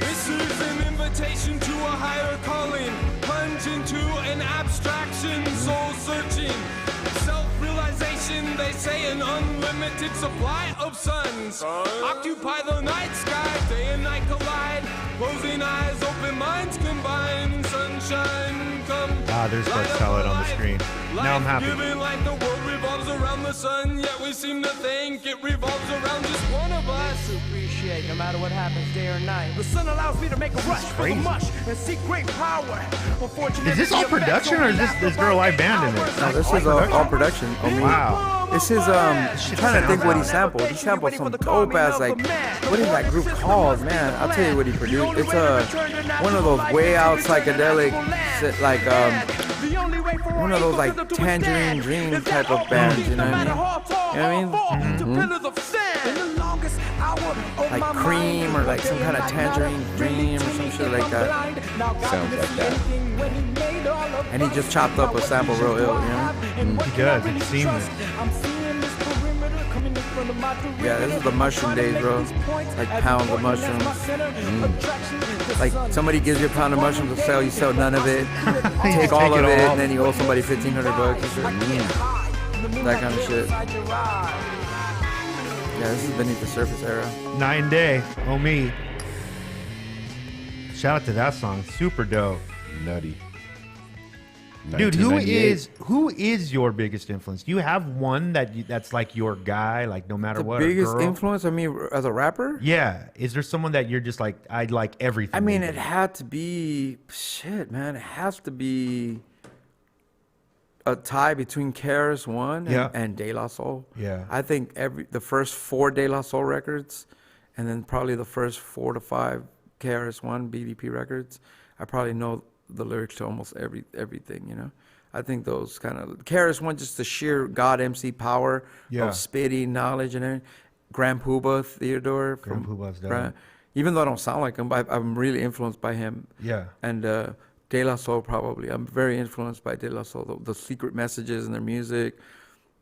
This is an invitation to a higher calling. Plunge into an abstraction, soul searching. Self-realization, they say an unlimited supply of suns. Occupy the night sky, day and night collide. Closing eyes, open minds combine. Sunshine come. Ah, there's light Bud up Salad on the life. screen. Now I'm happy. Life-giving like the world revolves around the sun, yet we seem to think it revolves around just one of us. To appreciate no matter what happens day or night. The sun allows me to make a rush for the mush and seek great power. Unfortunately, Is this all the effects production or only is this last this for girl live 8 band in hours. it? No, this is all production. I mean, Wow. this is I'm trying to think what he sampled. He sampled some dope ass like, what is that group called, man? I'll tell you what he produced. It's one of those way out psychedelic, like one of those like Tangerine Dream type of bands. You know what I mean? You know what I mean? Like Cream or like some kind of Tangerine Dream or some shit like that. Sounds like that. And he just chopped up a sample real ill, you know? He does. It's seamless. Yeah, this is the mushroom days, bro. Like pounds of mushrooms. Like somebody gives you a pound of mushrooms to sell, you sell none of it. Take all of it, and then you owe somebody $1,500 or shit. That kind of shit. Yeah, this is beneath the surface era. 9 Day. Oh me. Shout out to that song. Super dope. Nutty. Dude, who 1998. is your biggest influence? Do you have one that's like your guy, like no matter The what? or biggest girl? influence on me as a rapper? Yeah. Is there someone that you're just like, I like everything? I mean, they it do? had to be shit, man. It has to be a tie between KRS One and De La Soul. Yeah. I think the first 4 De La Soul records, and then probably the first 4 to 5 KRS One BDP records. I probably know the lyrics to almost everything. You know, I think those kind of KRS One, just the sheer God MC power of spitting knowledge and everything. Grand Puba Theodore Grand from Puba's dope. Grand, even though I don't sound like him, but I'm really influenced by him. Yeah. And De La Soul probably. I'm very influenced by De La Soul. The secret messages in their music,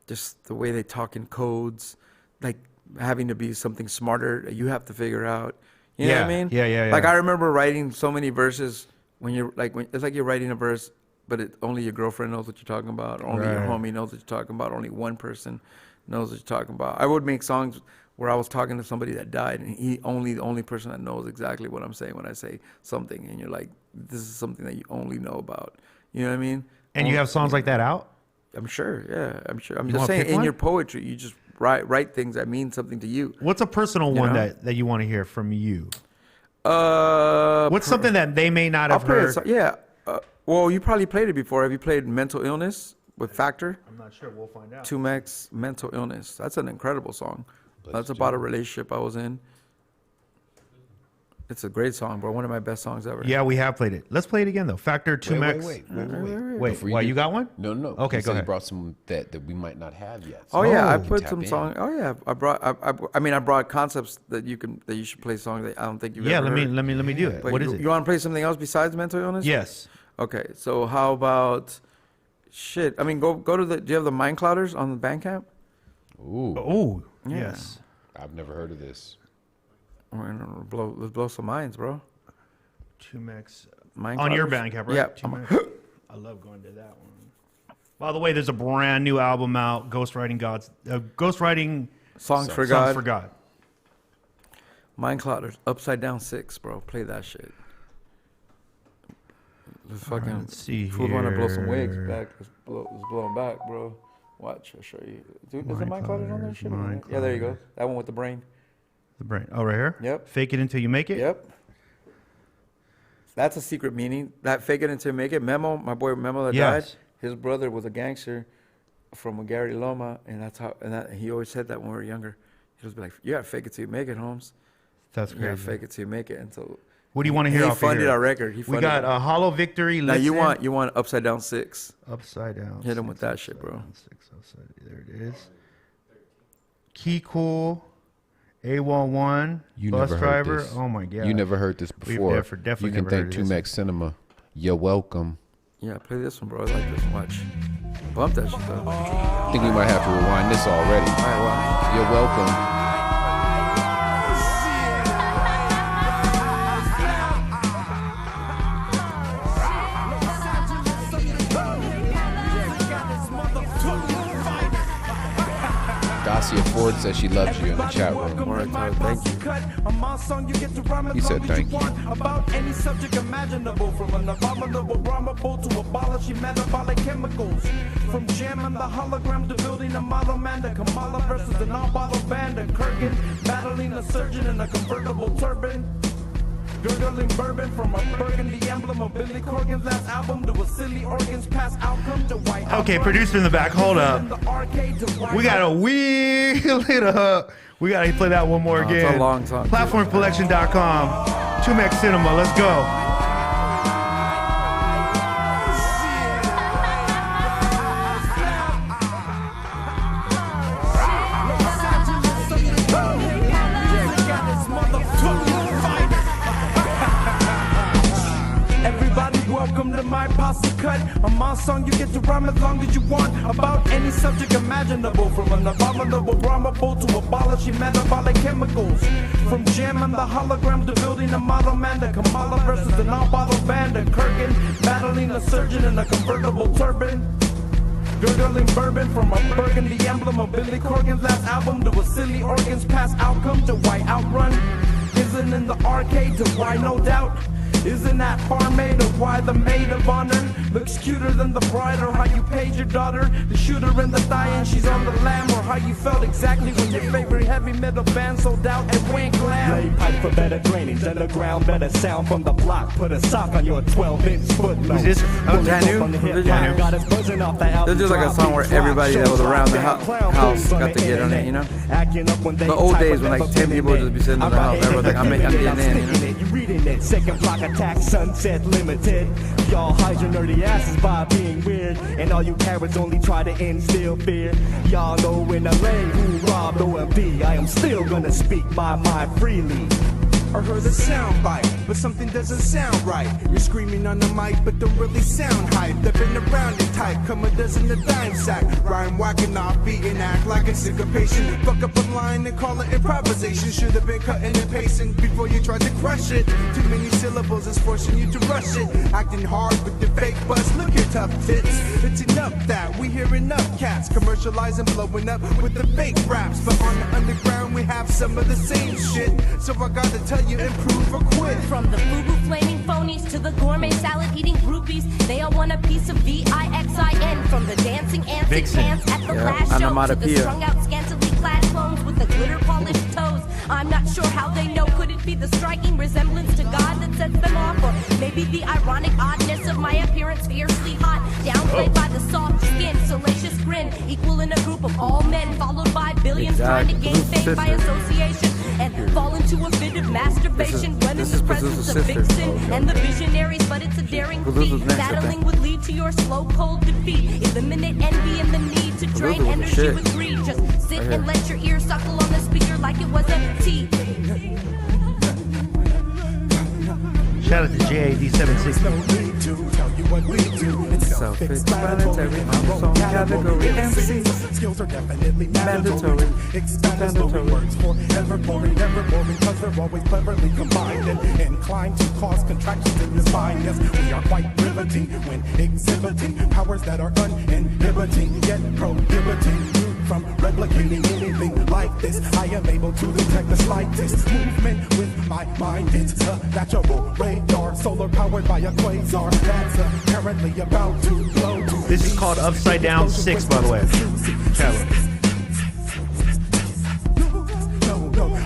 just the way they talk in codes, like having to be something smarter that you have to figure out. You know what I mean? Yeah. Like I remember writing so many verses when you're like, it's like you're writing a verse, but only your girlfriend knows what you're talking about. Only your homie knows what you're talking about. Only one person knows what you're talking about. I would make songs where I was talking to somebody that died, and the only person that knows exactly what I'm saying when I say something, and you're like, this is something that you only know about. You know what I mean? And you have songs like that out? I'm sure. Yeah, I'm sure. I'm You just wanna saying, pick in one? your poetry, you just write things that mean something to you. What's a personal You one know? that you want to hear from you? What's something that they may not have heard? Yeah. Well, you probably played it before. Have you played Mental Illness with Factor? I'm not sure. We'll find out. 2Max Mental Illness. That's an incredible song. That's about a relationship I was in. It's a great song, bro. One of my best songs ever. Yeah, we have played it. Let's play it again though. Factor 2Max. Wait. Wait, why you got one? No. Okay, He go said he ahead. brought some that we might not have yet. Oh yeah, I we can put tap some in. songs. Oh yeah, I brought concepts that you should play songs that I don't think you've Yeah, ever heard. let me do it. But What is it? You want to play something else besides Mental Illness? Yes. Okay, so how about shit? I mean, go to the. Do you have the Mind Clouders on the Bandcamp? Ooh. Oh, Yeah. yes. I've never heard of this. Let's blow some minds, bro. Tumex. Mind On your Clouders? Bandcamp, right? Yeah. Tumex. I love going to that one. By the way, there's a brand new album out, Ghostwriting Songs for God. For God. Mind Clouders, Upside Down 6, bro. Play that shit. Let's fucking let's see fool want to blow some wigs here. back. It's blowing back, bro. Watch, I'll show you. Dude, is it Mind Mind Clouders on there? Clouders, Shit, Mind yeah, there you go. Clouders. That one with the brain. The brain. Oh, right here? Yep. Fake it until you make it? Yep. That's a secret meaning. That fake it until you make it. Memo, my boy Memo that Yes. died, his brother was a gangster from Gary Loma, and that's how. And he always said that when we were younger. He was like, "You gotta fake it till you make it, Holmes. That's You gotta crazy. fake it till you make it." And so, What do you want to hear he off of funded here? our record. He We funded got it. Hollow Victory. Now you Listen. want Upside Down 6. Upside Down. Hit him with 6, that shit, Upside bro. Down 6, upside. There it is. Key Cool. A11. You Bus never Driver. heard this. Oh my God. You never heard this We've before. definitely you can never thank heard of this. Tumex Cinema. You're welcome. Yeah, play this one, bro. I like this one. Watch. Bump that shit though. I think we might have to rewind this already. All right, watch. You're welcome. Dacia Ford says she loves you in the chat room. All right, Tyler, thank you. He said thank you. About any subject imaginable, from an abominable rhymeable to abolishing metabolic chemicals. From jamming the hologram to building a model man, the Kamala versus the non-bottle band, and Kurgan battling a surgeon in a convertible turban. Gurgling bourbon from a burgundy emblem of Billy Corgan's last album to a silly organs past outcome to white. Okay, producer in the back, hold up. We gotta wheel it up. We gotta play that one more Oh, again. it's a long song, too. Platformcollection.com. Tumex Cinema, let's go. Everybody welcome to my posse cut. On my song you get to rhyme as long as you want about any subject imaginable, from an abominable rhymeable to abolishing metabolic chemicals. From jamming the hologram to building a model man, the Kamala versus the non-bottle band, and Kurgan battling a surgeon in a convertible turban. Gurgling bourbon from a burgundy emblem of Billy Corgan's last album to a silly organs past outcome to white outrun. Isn't in the arcade to why no doubt. Isn't that far made of why the maid of honor looks cuter than the bride, or how you paid your daughter to shoot her in the thigh and she's on the lam, or how you felt exactly when your favorite heavy metal band sold out and went glam. Lay pipe for better drainage, underground better sound from the block. Put a sock on your 12-inch footload. Who's this? Oh, Danu? Danu. Got us buzzing off the album. This is like a song where everybody that was around the house got to get on it, you know? The old days when like 10 people would just be sitting in the house. Everyone's like, I'm getting in, you know? You reading it, second block attack, sunset limited. Y'all hide your nerdy asses by being weird, and all you cowards only try to instill fear. Y'all know in LA who robbed OMD. I am still gonna speak my mind freely. I heard a sound bite, but something doesn't sound right. You're screaming on the mic, but don't really sound hype. They've been around it type, come a dozen a dime sack. Rhyme whacking off, beating, act like a syncopation. Fuck up a line and call it improvisation. Should have been cutting and pasting before you tried to crush it. Too many syllables is forcing you to rush it. Acting hard with your fake buzz, look your tough tits. It's enough that we hear enough cats commercializing, blowing up with the fake raps. But on the underground we have some of the same shit. So I gotta tell you, improve or quit. From the FUBU flaming phonies to the gourmet salad eating groupies, they all want a piece of VIXIN. From the dancing ants and cans at the last show to the onomatopoeia. strung out scantily clad clones with the glitter polished toes. I'm not sure how they know. Could it be the striking resemblance to God that sets them off, or maybe the ironic oddness of my appearance, fiercely hot, downplayed by the soft skin, salacious grin, equal in a group of all men, followed by billions trying to gain fame by association, and fall into a fit of masturbation when in the presence of Vixen and the visionaries. But it's a daring feat. Battling would lead to your slow, cold defeat. Eliminate envy and the need to drain energy with greed. Just sit and let your ear suckle on the speaker like it was a tea. Shout out to JAD760. No need to tell you what we do. It's self-explanatory. Our own category. MCs. Skills are definitely mandatory. Explanatory words forever boring, never boring, cause they're always cleverly combined and inclined to cause contractions in the spine. Yes, we are quite riveting when exhibiting powers that are uninhibiting, yet prohibiting you from replicating anything like this. I am able to detect the slightest movement with my mind. It's a natural radar, solar powered by a quasar that's apparently about to blow. This is called Upside Down 6, by the way.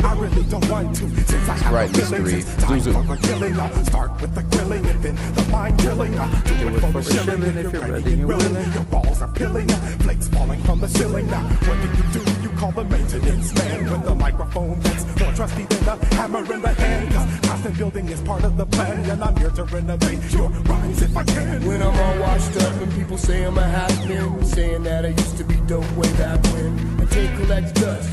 I really don't want to. Since I have right, a feeling, Mr. it's time Zuzu. for a killing. I'll start with the grilling and then the mind drilling. Do it for the shilling if you're ready and willing. Your balls are pilling, flakes falling from the ceiling. Now, what do? You call the maintenance man with the microphone that's more trusty than the hammer in the hand. 'Cause constant building is part of the plan, and I'm here to renovate your rhymes if I can. When I'm all washed up and people say I'm a has-been, saying that I used to be dope way back when. My tape collects dust.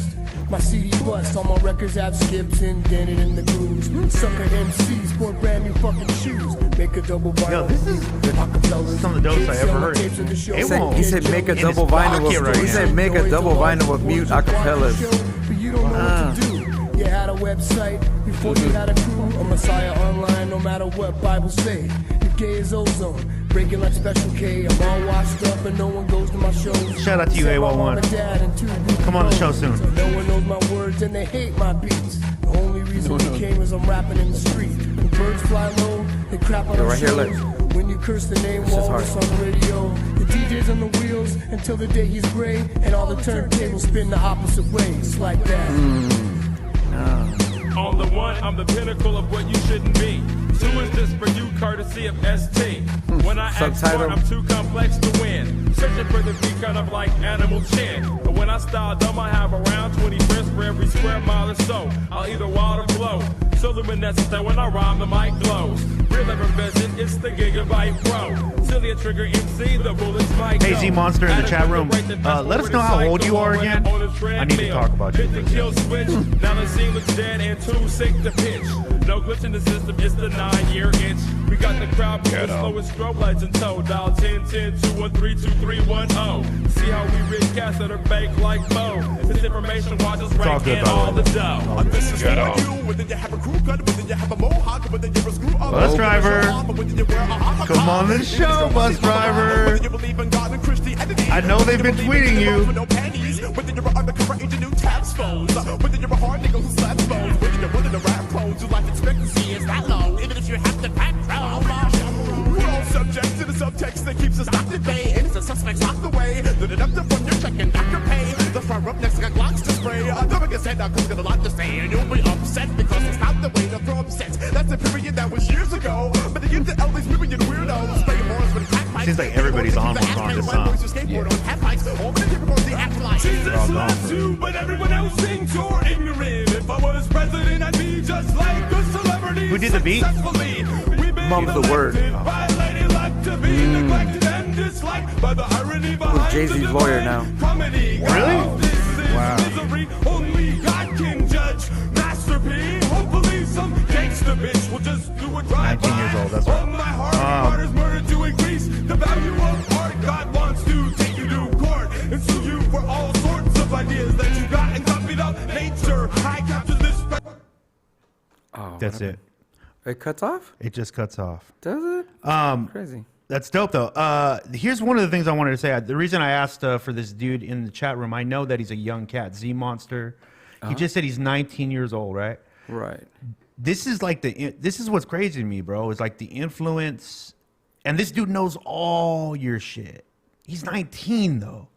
My CD bust, all my records have skips indented in the grooves. Sucker MCs sport brand new fucking shoes. Make a double vinyl. Yo, this is some of the dopest I ever heard. He said make a double vinyl with, he said make a double vinyl with mute acapellas. But you don't know what to do. You had a website before you had a crew. A Messiah online, no matter what Bible say. You're gay as ozone, breaking like Special K. I'm all washed up and no one goes to my shows. Shout out to you, A11. Come on the show soon. So no one knows my words and they hate my beats. The only reason we came is I'm rapping in the street. When birds fly low, they crap on our shows. When you curse the name Walrus on the radio, the DJ's on the wheels until the day he's gray, and all the turntables spin the opposite ways like that. On the one, I'm the pinnacle of what you shouldn't be. Two is just for you, courtesy of ST. When I act smart, I'm too complex to win. Searching for the beat kind of like Animal Chin. But when I style dumb, I have around 20 friends for every square mile or so. I'll either wild or flow. So luminescent that when I rhyme, the mic glows. Real ever visit, it's the Gigabyte Pro. Silly a trigger MC, the bullets might Hey, Z Monster in the chat room. Let us know how old you are again. I need to talk about you. Hit the kill switch. Now the scene looks dead and too sick to pitch. No glitch in the system, it's the 9-year itch. We got the crowd moving slow with strobe lights in tow. Dial 10-10-213-2310. See how we rich cats that are baked like Mo. This information watch us rank in all the dough. This is for you, whether you have a crew cut, whether you have a mohawk, whether you're a screw up. Bus driver. Come on the show, bus driver. I know they've been tweeting you. Whether you're an undercover agent who taps phones, whether you're a hard nigga who slaps phones, whether you're one of the rap clones whose life expectancy is that low, even if you have to pack crown. We're all subject to the subtext that keeps us locked at bay, and it's a suspect's locked away. The deductive when you're checking Dr. Pay. The front up next got Glocks to spray. Never gets head out 'cause got a lot to say, and you'll be upset because it's not the way to throw upsets. That's a period that was years ago. But they get the elders million weirdos. Play horns with crack pipes. Seems like everybody's on one on this song. Jesus loves you, but everyone else thinks you're ignorant. If I was president, I'd be just like a celebrity. Who did the beat? Mum's the word. By a lady like to be neglected and disliked by the irony behind Jay-Z's lawyer now. Comedy. Really? This is Wow. misery. Only God can judge. Masterpiece. Hopefully some gangster bitch will just do it right. 19 years old, that's right. My heart is murder to increase the value of art. God wants to take you to court and sue you for all sorts of ideas that you got and copied up nature. I capture this. That's it. It cuts off? It just cuts off. Does it? Crazy. That's dope, though. Here's one of the things I wanted to say. The reason I asked for this dude in the chat room, I know that he's a young cat, Z Monster. He just said he's 19 years old, right? Right. This is like this is what's crazy to me, bro. Is like the influence, and this dude knows all your shit. He's 19 though.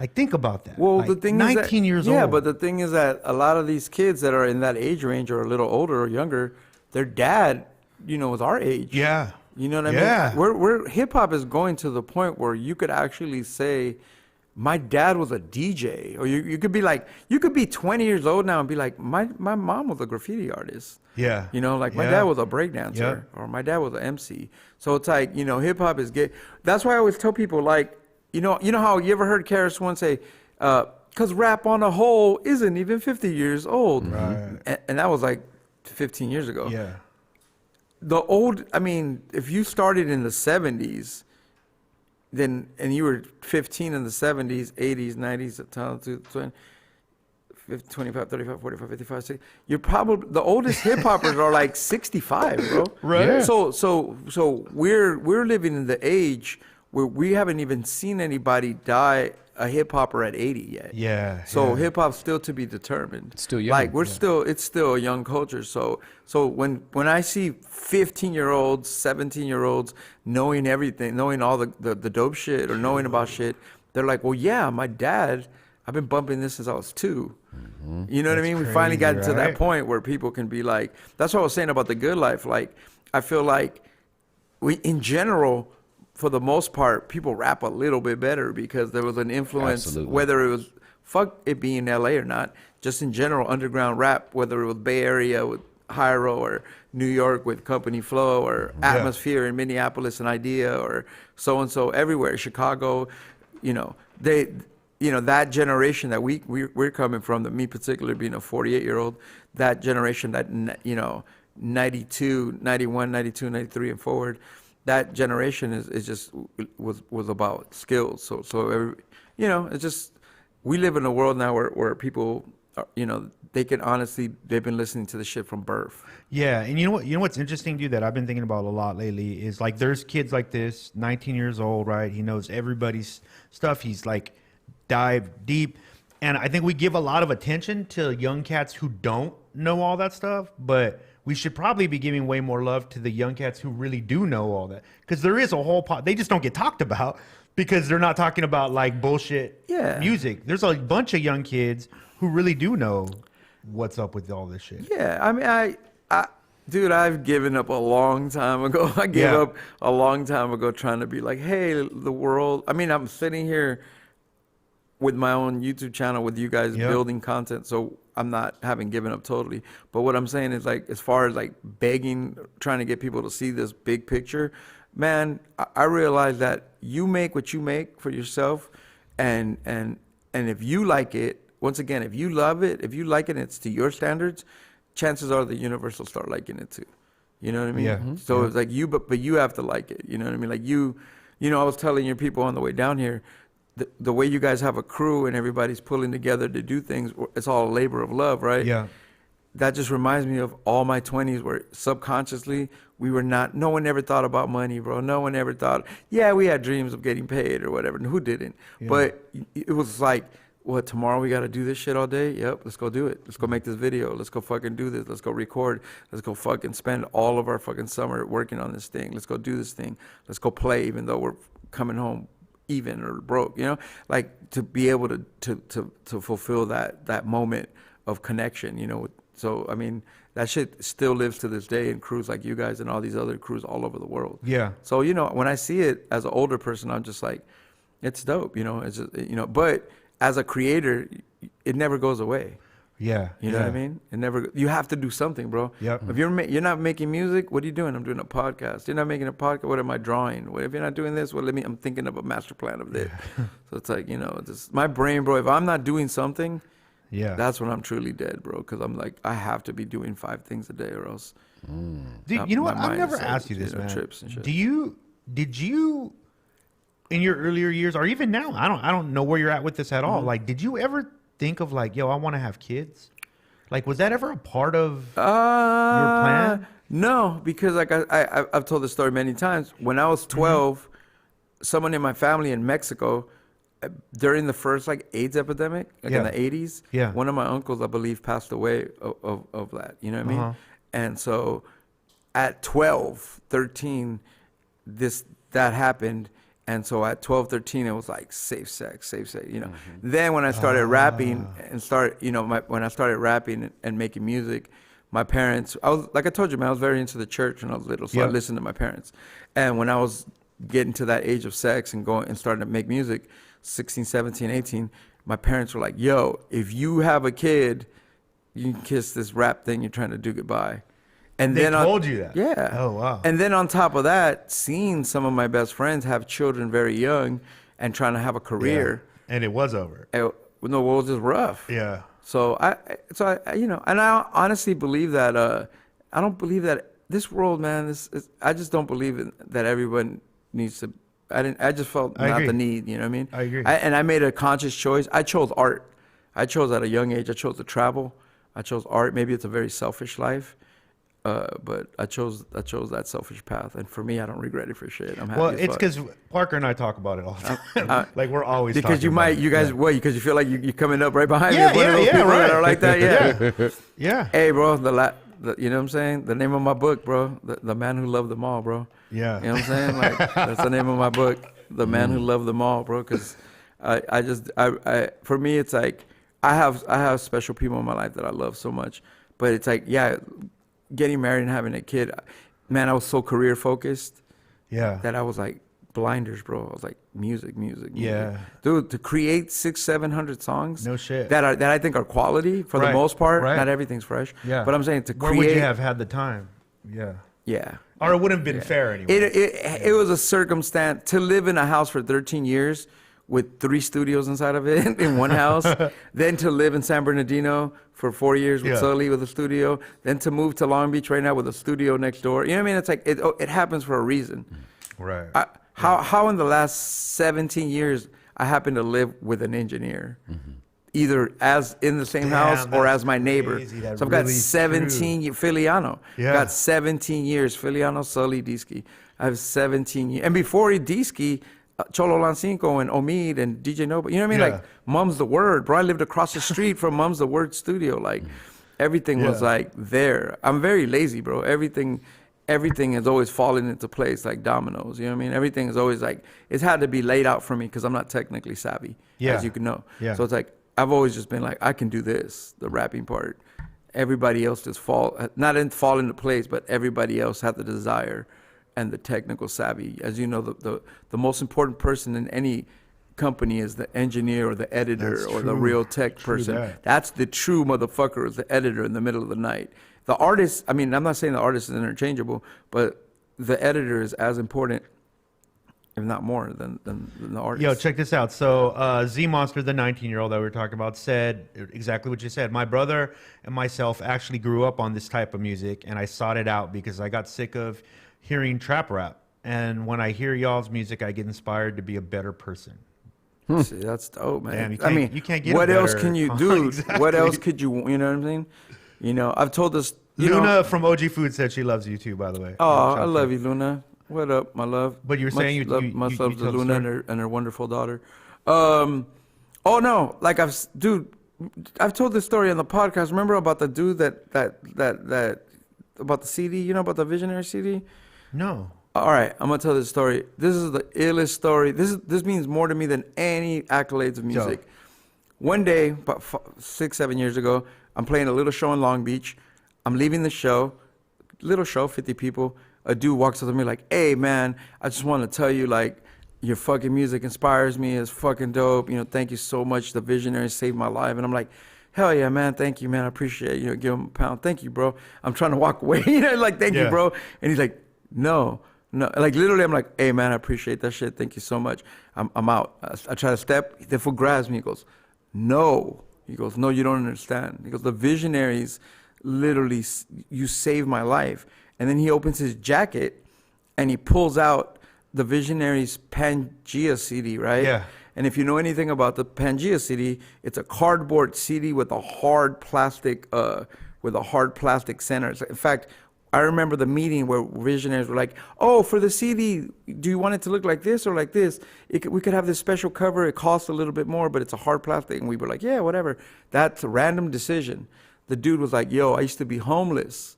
Like, think about that. Well, like, the thing 19 is that, years old. Yeah, but the thing is that a lot of these kids that are in that age range or a little older or younger, their dad, was our age. Yeah. You know what I mean? We're hip hop is going to the point where you could actually say, my dad was a DJ, or you could be like, you could be 20 years old now and be like, my mom was a graffiti artist. Yeah. My dad was a breakdancer, or my dad was an MC. So it's like, hip hop is gay. That's why I always tell people, like, you know how you ever heard Karis once say, because rap on a whole isn't even 50 years old. Right. And that was like 15 years ago. Yeah. I mean, if you started in the 70s, then, and you were 15 in the 70s, 80s, 90s, 25, 35, 45, 55, 60, you're probably, the oldest hip hoppers are like 65, bro. Right. Yeah. So we're living in the age where we haven't even seen anybody die a hip hopper at 80 yet. Yeah. So yeah. hip hop's still to be determined. It's still young. Like it's still a young culture. So when I see 15-year-olds, 17-year-olds knowing everything, knowing all the dope shit or knowing about shit, they're like, well, yeah, my dad, I've been bumping this since I was 2. Mm-hmm. You know what I mean? We finally got to that point where people can be like, that's what I was saying about the good life. Like, I feel like we, in general, for the most part, people rap a little bit better because there was an influence, Absolutely. whether it was, fuck it being LA or not, just in general, underground rap, whether it was Bay Area with Hyro or New York with Company Flow or Atmosphere in Minneapolis and Idea or so-and-so everywhere, Chicago, you know, that generation that we're coming from, that me particularly being a 48-year-old, that generation that, you know, 92, 91, 92, 93 and forward, that generation is just was about skills. So every, you know, it's just, we live in a world now where people are, you know, they can honestly, they've been listening to the shit from birth. Yeah, and you know what's interesting, dude, that I've been thinking about a lot lately is like there's kids like this, 19 years old, right? He knows everybody's stuff. He's like dive deep, and I think we give a lot of attention to young cats who don't know all that stuff, but we should probably be giving way more love to the young cats who really do know all that, because there is a whole they just don't get talked about because they're not talking about like bullshit music. There's a bunch of young kids who really do know what's up with all this shit. Yeah, I mean, dude, I've given up a long time ago. I gave up a long time ago trying to be like, hey, the world. I mean, I'm sitting here with my own YouTube channel with you guys building content, so I'm not having given up totally. But what I'm saying is, like, as far as like begging, trying to get people to see this big picture, man, I realize that you make what you make for yourself, and if you like it, once again, if you love it, if you like it, and it's to your standards, chances are the universe will start liking it too. You know what I mean? Yeah. So it's like you, but you have to like it. You know what I mean? Like you know, I was telling your people on the way down here, the way you guys have a crew and everybody's pulling together to do things, it's all a labor of love, right? Yeah. That just reminds me of all my 20s where subconsciously no one ever thought about money, bro. No one ever thought, yeah, we had dreams of getting paid or whatever. And who didn't? Yeah. But it was like, what, tomorrow we got to do this shit all day? Yep, let's go do it. Let's go make this video. Let's go fucking do this. Let's go record. Let's go fucking spend all of our fucking summer working on this thing. Let's go do this thing. Let's go play even though we're coming home even or broke, you know? Like, to be able to fulfill that moment of connection, you know? So, I mean, that shit still lives to this day in crews like you guys and all these other crews all over the world. Yeah. So, you know, when I see it as an older person, I'm just like, it's dope, you know? It's just, you know, but as a creator, it never goes away. Yeah. You know what I mean? It never. You have to do something, bro. Yep. If you're not making music, what are you doing? I'm doing a podcast. You're not making a podcast. What am I drawing? What if you're not doing this? Well, I'm thinking of a master plan of this. So it's like, you know, my brain, bro. If I'm not doing something, that's when I'm truly dead, bro. Because I'm like, I have to be doing 5 things a day, or else. Dude, you know what? I've never asked you this, man. Trips and shit. Did you, in your earlier years, or even now, I don't know where you're at with this at all. Like, did you ever think of like, yo, I want to have kids? Like, was that ever a part of your plan? No, because like I've told this story many times. When I was 12, someone in my family in Mexico, during the first like AIDS epidemic, like in the 80s, one of my uncles, I believe, passed away of that. You know what I mean? And so at 12, 13, that happened. And so at 12, 13, it was like safe sex, you know. Then when I started rapping when I started rapping and making music, my parents, like I told you, man, I was very into the church when I was little, so I listened to my parents. And when I was getting to that age of sex and going and starting to make music, 16, 17, 18, my parents were like, yo, if you have a kid, you can kiss this rap thing you're trying to do goodbye. And they then told you that? Yeah. Oh, wow. And then on top of that, seeing some of my best friends have children very young and trying to have a career. Yeah. And it was over. No, it was just rough. Yeah. So I, you know, and I honestly believe that, I don't believe that this world, man, I just don't believe that everyone needs to. I just felt I not agree. the need. You know what I mean? I agree. And I made a conscious choice. I chose art. I chose at a young age. I chose to travel. I chose art. Maybe it's a very selfish life, but I chose that selfish path. And for me, I don't regret it for shit. I'm happy. Well, as it's fuck. because Parker and I talk about it all the time. Like we're always because talking about it. you guys, because you feel like you're coming up right behind Yeah, me. One of those yeah, people right. that are like that. Yeah. Yeah. Hey, bro, you know what I'm saying? The name of my book, bro, the Man Who Loved Them All, bro. Yeah. You know what I'm saying? Like that's the name of my book, The Man Who Loved Them All, bro. Because for me, it's like I have special people in my life that I love so much, but it's like, yeah, getting married and having a kid, man, I was so career focused. Yeah. That I was like blinders, bro. I was like music. Yeah. Dude, to create 600-700 songs. No shit. That I think are quality for the most part. Not everything's fresh. Yeah. But I'm saying to create. Where would you have had the time? Yeah. Yeah. Or it wouldn't have been fair anyway. It was a circumstance to live in a house for 13 years with 3 studios inside of it in one house, then to live in San Bernardino for 4 years with Sully with a studio, then to move to Long Beach right now with a studio next door. You know what I mean? It's like it happens for a reason. Right. How in the last 17 years I happen to live with an engineer, either as in the same house or as my neighbor. So I've got 17 Filiano. Yeah. Got 17 years. Filiano, Sully, Disky. I have 17 years. And before Disky, Cholo Lancinco and Omid and DJ Nova. You know what I mean? Yeah. Like Mum's the Word, bro. I lived across the street from Mum's the Word studio. Like everything was like there. I'm very lazy, bro. Everything has always fallen into place like dominoes. You know what I mean? Everything is always like, it's had to be laid out for me because I'm not technically savvy, as you can know. Yeah. So it's like, I've always just been like, I can do this, the rapping part. Everybody else just fall into place, but everybody else had the desire and the technical savvy. As you know, the most important person in any company is the engineer or the editor or the real tech person. That's the true motherfucker, is the editor in the middle of the night. The artist, I mean, I'm not saying the artist is interchangeable, but the editor is as important, if not more, than the artist. Yo, check this out. So Z Monster, the 19-year-old that we were talking about, said exactly what you said. My brother and myself actually grew up on this type of music, and I sought it out because I got sick of hearing trap rap. And when I hear y'all's music, I get inspired to be a better person. See, that's dope, man. Damn, you can't get what a else better- can you do? Exactly. What else could you know what I'm saying? You know, I've told this. Luna from OG Food said she loves you too, by the way. Oh, I love you, Luna. What up, my love? But you were saying much you love to told the Luna story? and her wonderful daughter. Oh no, like I've told this story on the podcast. Remember about the dude that about the CD? You know about the Visionary CD? No. All right, I'm gonna tell this story. This is the illest story. This means more to me than any accolades of music. One day, about 6-7 years ago, I'm playing a little show in Long Beach. I'm leaving the show, little show, 50 people. A dude walks up to me like, "Hey man, I just want to tell you, like, your fucking music inspires me. It's fucking dope. You know, thank you so much. The Visionary saved my life." And I'm like, "Hell yeah, man. Thank you, man. I appreciate it. You know, give him a pound. Thank you, bro." I'm trying to walk away. You know, like, "Thank you, bro." And he's like, No. Like literally, I'm like, "Hey man, I appreciate that shit. Thank you so much." I'm out. I try to step. The fool grabs me. He goes, "No." He goes, "No, you don't understand." He goes, "The Visionaries, literally, you saved my life." And then he opens his jacket, and he pulls out the Visionaries Pangea CD, right? Yeah. And if you know anything about the Pangea CD, it's a cardboard CD with a hard plastic center. In fact, I remember the meeting where Visionaries were like, "Oh, for the CD, do you want it to look like this or like this? We could have this special cover. It costs a little bit more, but it's a hard plastic." And we were like, "Yeah, whatever." That's a random decision. The dude was like, "Yo, I used to be homeless.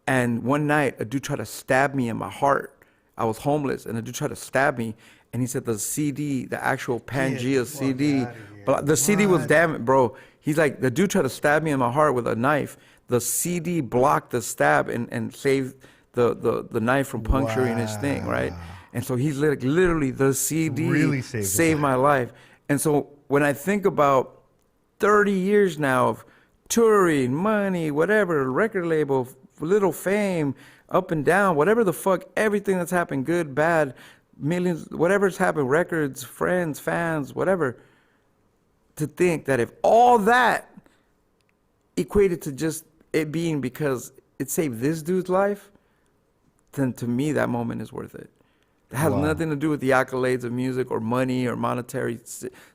And one night, a dude tried to stab me in my heart. I was homeless, and a dude tried to stab me. And he said the CD, the actual Pangea CD, but the CD was damaged, bro. He's like, the dude tried to stab me in my heart with a knife. The CD blocked the stab and saved the knife from puncturing his thing, right? And so he's like, literally, the CD Really saved my life. And so when I think about 30 years now of touring, money, whatever, record label, little fame, up and down, whatever the fuck, everything that's happened, good, bad, millions, whatever's happened, records, friends, fans, whatever, to think that if all that equated to just it being because it saved this dude's life, then to me that moment is worth it. It has nothing to do with the accolades of music or money or monetary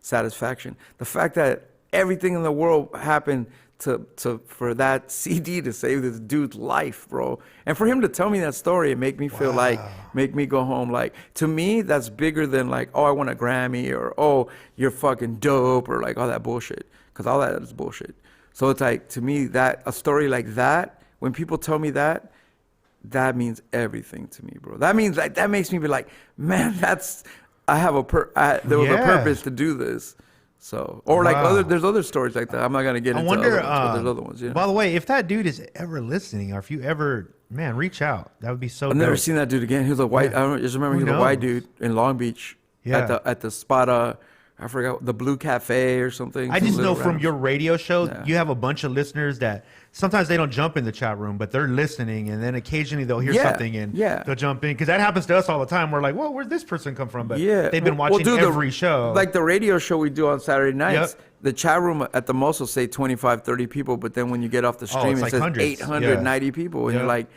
satisfaction. The fact that everything in the world happened for that CD to save this dude's life, bro. And for him to tell me that story and make me feel like, make me go home, like, to me, that's bigger than like, oh, I won a Grammy, or, oh, you're fucking dope, or like all that bullshit. Because all that is bullshit. So it's like, to me, that a story like that, when people tell me that, that means everything to me, bro. That means like, that makes me be like, man, there was a purpose to do this. So, or like there's other stories like that. I'm not gonna get into other ones, but there's other ones. Yeah. By the way, if that dude is ever listening, or if you ever, man, reach out. That would be so. I've never seen that dude again. He was a white. I don't just remember he was a white dude in Long Beach. Yeah. At the spot. I forgot, the Blue Cafe or something. I just know from your radio show, you have a bunch of listeners that sometimes they don't jump in the chat room, but they're listening, and then occasionally they'll hear something and they'll jump in. Because that happens to us all the time. We're like, well, where'd this person come from? But they've been watching every show. Like the radio show we do on Saturday nights, the chat room at the most will say 25, 30 people, but then when you get off the stream, it says 890 people, and you're like,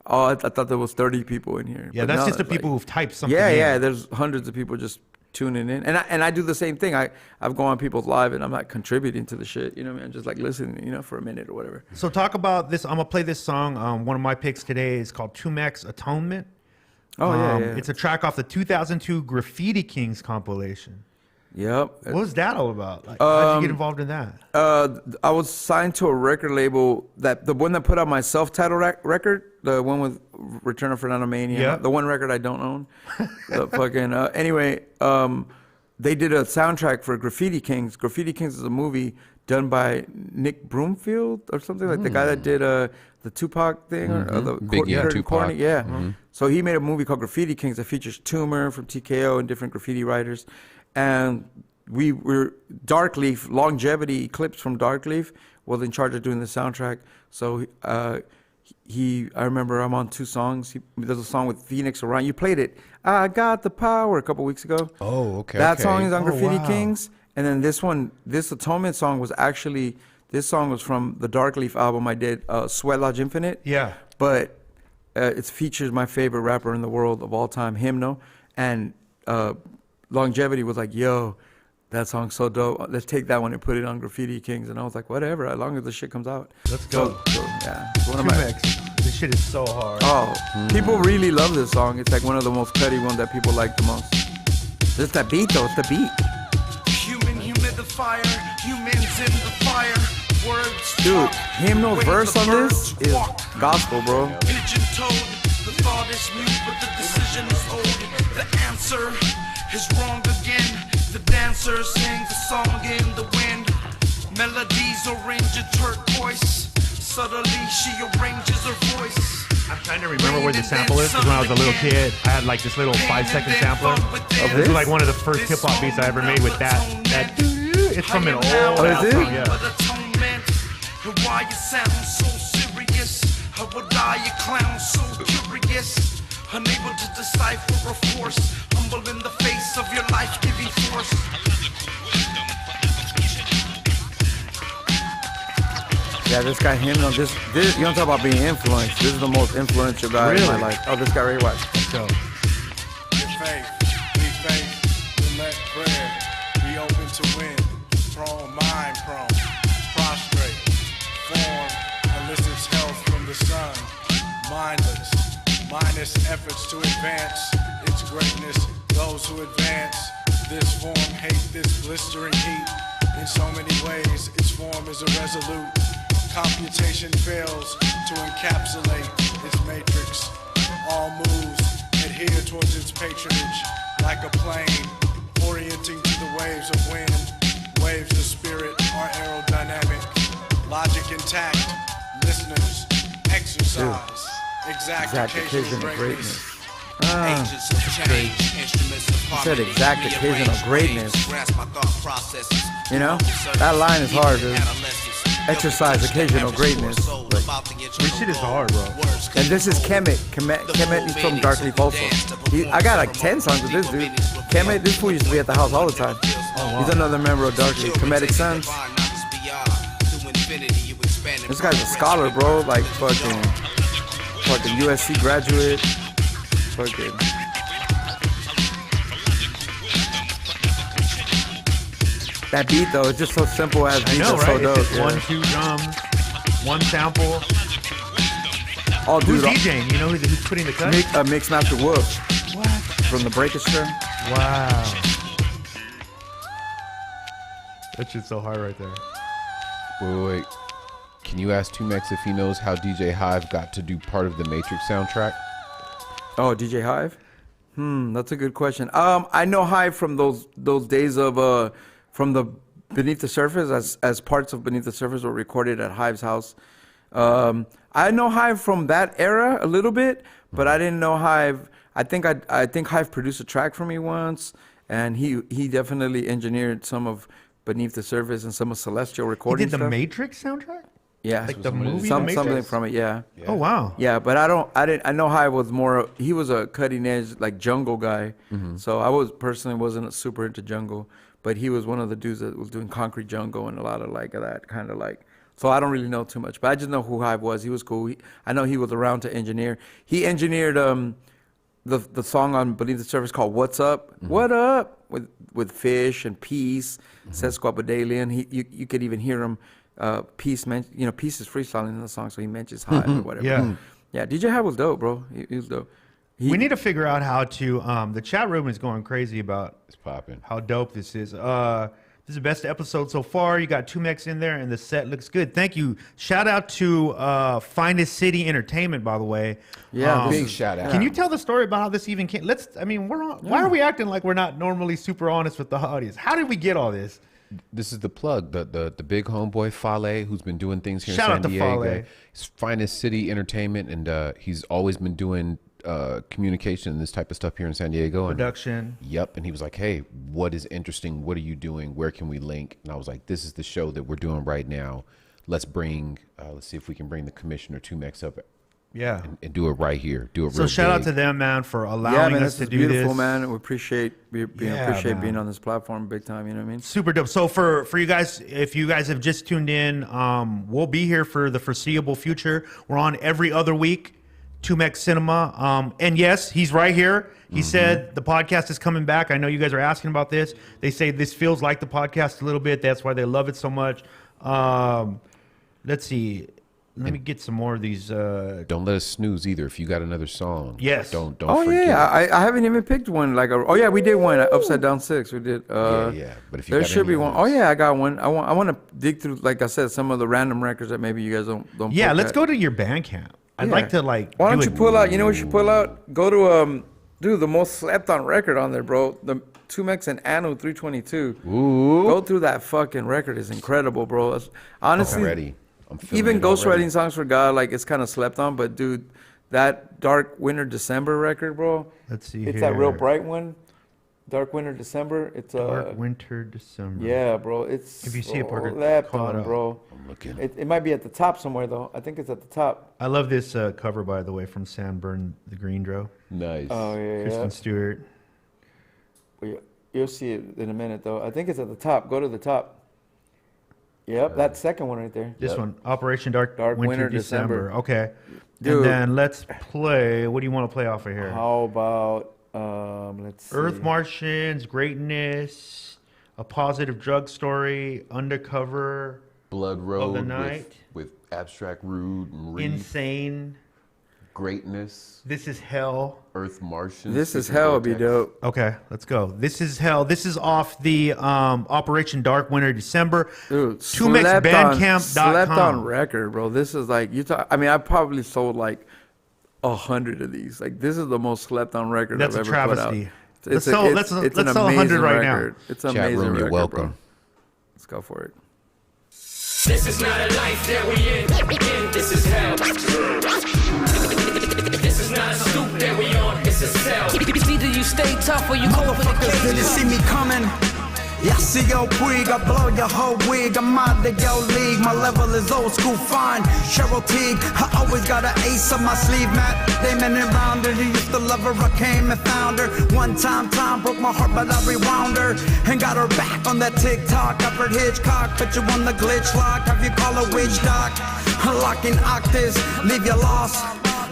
oh, I thought there was 30 people in here. Yeah, but that's just the people who've typed something in. Yeah, there's hundreds of people just tuning in, and I do the same thing. I've gone on people's live, and I'm not contributing to the shit. You know what I mean? I'm just like listening, for a minute or whatever. So talk about this. I'm gonna play this song. One of my picks today is called Tumex Atonement. Oh yeah. It's a track off the 2002 Graffiti Kings compilation. Yep. What was that all about? Like, how'd you get involved in that? I was signed to a record label the one that put out my self-titled record, the one with Return of Fernando Mania, the one record I don't own. The fucking anyway, they did a soundtrack for Graffiti Kings. Graffiti Kings is a movie done by Nick Broomfield or something, like the guy that did the Tupac thing, or the Tupac. So he made a movie called Graffiti Kings that features Toomer from TKO and different graffiti writers. And we were Darkleaf, Longevity Eclipse from Darkleaf was in charge of doing the soundtrack. So I remember I'm on 2 songs. There's a song with Phoenix Orion. You played it. I Got the Power a couple weeks ago. Oh, okay. That song is on Graffiti Kings. And then this Atonement song was actually, this song was from the Darkleaf album I did, Sweat Lodge Infinite. Yeah. But it features my favorite rapper in the world of all time, Hymno. And Longevity was like, yo, that song's so dope. Let's take that one and put it on Graffiti Kings. And I was like, whatever, as long as the shit comes out. Let's go. Yeah. This shit is so hard. Oh, people really love this song. It's like one of the most cutty ones that people like the most. It's that beat though, it's the beat. Human humidifier, humans in the fire. Words. Dude, Hymno's verse on this is gospel, bro. Pigeon-toed, the thought is mute, but the decision is old. The answer is wrong again. The dancer sings a song in the wind. Melodies arrange a turquoise. Subtly she arranges her voice. I'm trying to remember where the sample is, because when I was a little kid, I had like this little 5-second sampler. This is like one of the first hip hop beats I ever made with that. It's from an old song, yeah. Why you sound so serious? How would I, a clown, so curious? Unable to decipher a force, humble in the face of your life-giving force. Yeah, this guy Hymno, this you don't talk about being influenced. This is the most influential guy in my life. Oh, this guy right here, watch. Let's go. Give faith, be faith, we let prayer, be open to win, prone, mind prone, prostrate, form, elicits health from the sun, mindless, minus efforts to advance its greatness. Those who advance this form hate this blistering heat. In so many ways, its form is irresolute. Computation fails to encapsulate its matrix. All moves adhere towards its patronage, like a plane orienting to the waves of wind. Waves of spirit are aerodynamic. Logic intact. Listeners, exercise. Exactification of greatness. Agents of change, instruments of He said exactification of greatness. You know, that line is hard, dude. Exercise occasional greatness. This shit is hard, bro. And this is Kemet. Kemet is from Darkleaf also. I got like 10 songs with this dude. Kemet, this fool used to be at the house all the time. He's another member of Darkleaf. Kemetic Sons. This guy's a scholar, bro. Like fucking USC graduate. fucking. That beat though, it's just so simple as beat. I know, That's right? so It's dope. just 1, 2 drums, 1 sample. Oh, Who's dude, DJing? You know who's putting the cut? Mix Master Wolf. What? From the Breakestra. Wow. That shit's so hard right there. Wait. Can you ask Tumex if he knows how DJ Hive got to do part of the Matrix soundtrack? Oh, DJ Hive? That's a good question. I know Hive from those days of from the Beneath the Surface, as parts of Beneath the Surface were recorded at Hive's house. I know Hive from that era a little bit, but I didn't know Hive. I think Hive produced a track for me once, and he definitely engineered some of Beneath the Surface and some of Celestial recording He did the stuff. Matrix soundtrack? Yeah, Like the movie, something from it. Yeah. Oh wow. Yeah, but I know Hive was more. He was a cutting edge like jungle guy. So I wasn't super into jungle, but he was one of the dudes that was doing concrete jungle and a lot of like that kind of like. So I don't really know too much, but I just know who Hive was. He was cool. I know he was around to engineer. He engineered the song on Beneath the Surface called "What's Up." What up with Fish and Peace, Sesquipedalian. You could even hear him. Peace is freestyling in the song, so he mentions Hive or whatever. Yeah. DJ Hive was dope, bro. He was dope. We need to figure out how to. The chat room is going crazy about It's popping. how dope this is. This is the best episode so far. You got Tumex in there, and the set looks good. Thank you. Shout out to Finest City Entertainment, by the way. Yeah, Big shout out. Can you tell the story about how this even came? We're on. Why are we acting like we're not normally super honest with the audience? How did we get all this? This is the plug, the big homeboy Fale, who's been doing things here Shout in out San to Diego. Fale. He's Finest City Entertainment, and he's always been doing communication and this type of stuff here in San Diego. Production. Yep. And he was like, hey, what is interesting? What are you doing? Where can we link? And I was like, this is the show that we're doing right now. Let's see if we can bring the commissioner Tumex up. Yeah. And do it right here. Do it So real shout out big. to them, man, for allowing us to do beautiful, this. man. We appreciate man. being on this platform big time. You know what I mean? Super dope. So for you guys, if you guys have just tuned in, we'll be here for the foreseeable future. We're on every other week, Tumex Cinema. And yes, he's right here. He said the podcast is coming back. I know you guys are asking about this. They say this feels like the podcast a little bit. That's why they love it so much. Let's see. Let me get some more of these. Don't let us snooze either. If you got another song, Yes. don't Oh forget. yeah, I haven't even picked one. We did one Upside Down 6. We did. Yeah. But if you There got should any be one. others- Oh yeah, I got one. I want to dig through, like I said, some of the random records that maybe you guys don't. Yeah, poke let's at. go to your Bandcamp. I'd Yeah. like to like. Why don't do you it- pull out? You know what you pull out? Go to dude, the most slept on record on there, bro. The Tumex and Anu 322. Ooh. Go through that fucking record. It's incredible, bro. Honestly, Already. I'm feeling even it already. ghostwriting songs for God, like it's kind of slept on, but dude, that Dark Winter December record, bro. Let's see It's that real here. bright one. Dark Winter December. It's Dark Winter December. yeah, bro. It's If you see it, Parker, slept call it on, up. bro. I'm looking. It might be at the top somewhere though. I think it's at the top. I love this cover, by the way, from Sandburn the Greendro. Nice. Oh yeah, Kristen yeah. Stewart. You'll see it in a minute though. I think it's at the top. Go to the top. Yep, that second one right there. This one, Operation Dark Winter, Winter, December. December. Okay. Dude. And then let's play. What do you want to play off of here? How about let's see. Earth Martians, Greatness, A Positive Drug Story, Undercover, Blood Road the Night. with Abstract Rude and Reed. Insane, Greatness, This Is Hell. Earth Martians. This is Secret hell would be Vortex. dope. Okay, let's go. This is Hell. This is off the Operation Dark Winter December. Dude, slept TumexBandcamp.com. on record, bro. This is like I mean, I probably sold like 100 of these. Like this is the most slept on record That's I've a ever put out. travesty. Let's sell 100 right now. It's an Chat amazing room, you're record, welcome. bro. Let's go for it. This is not a life that we in. This is hell. This is not a stoop that we on. It's a cell. It's either you stay tough or you go for the Motherfuckers didn't see me coming. Yeah, see your wig, I blow your whole wig. I'm out of your league, my level is old school fine. Cheryl Teague, I always got an ace on my sleeve. Matt Damon and Rounder, he used to love her, I came and found her. One time broke my heart, but I rewound her and got her back on that TikTok. I've heard Hitchcock, but you on the glitch lock. Have you call a witch doc? Locking octaves, leave you lost.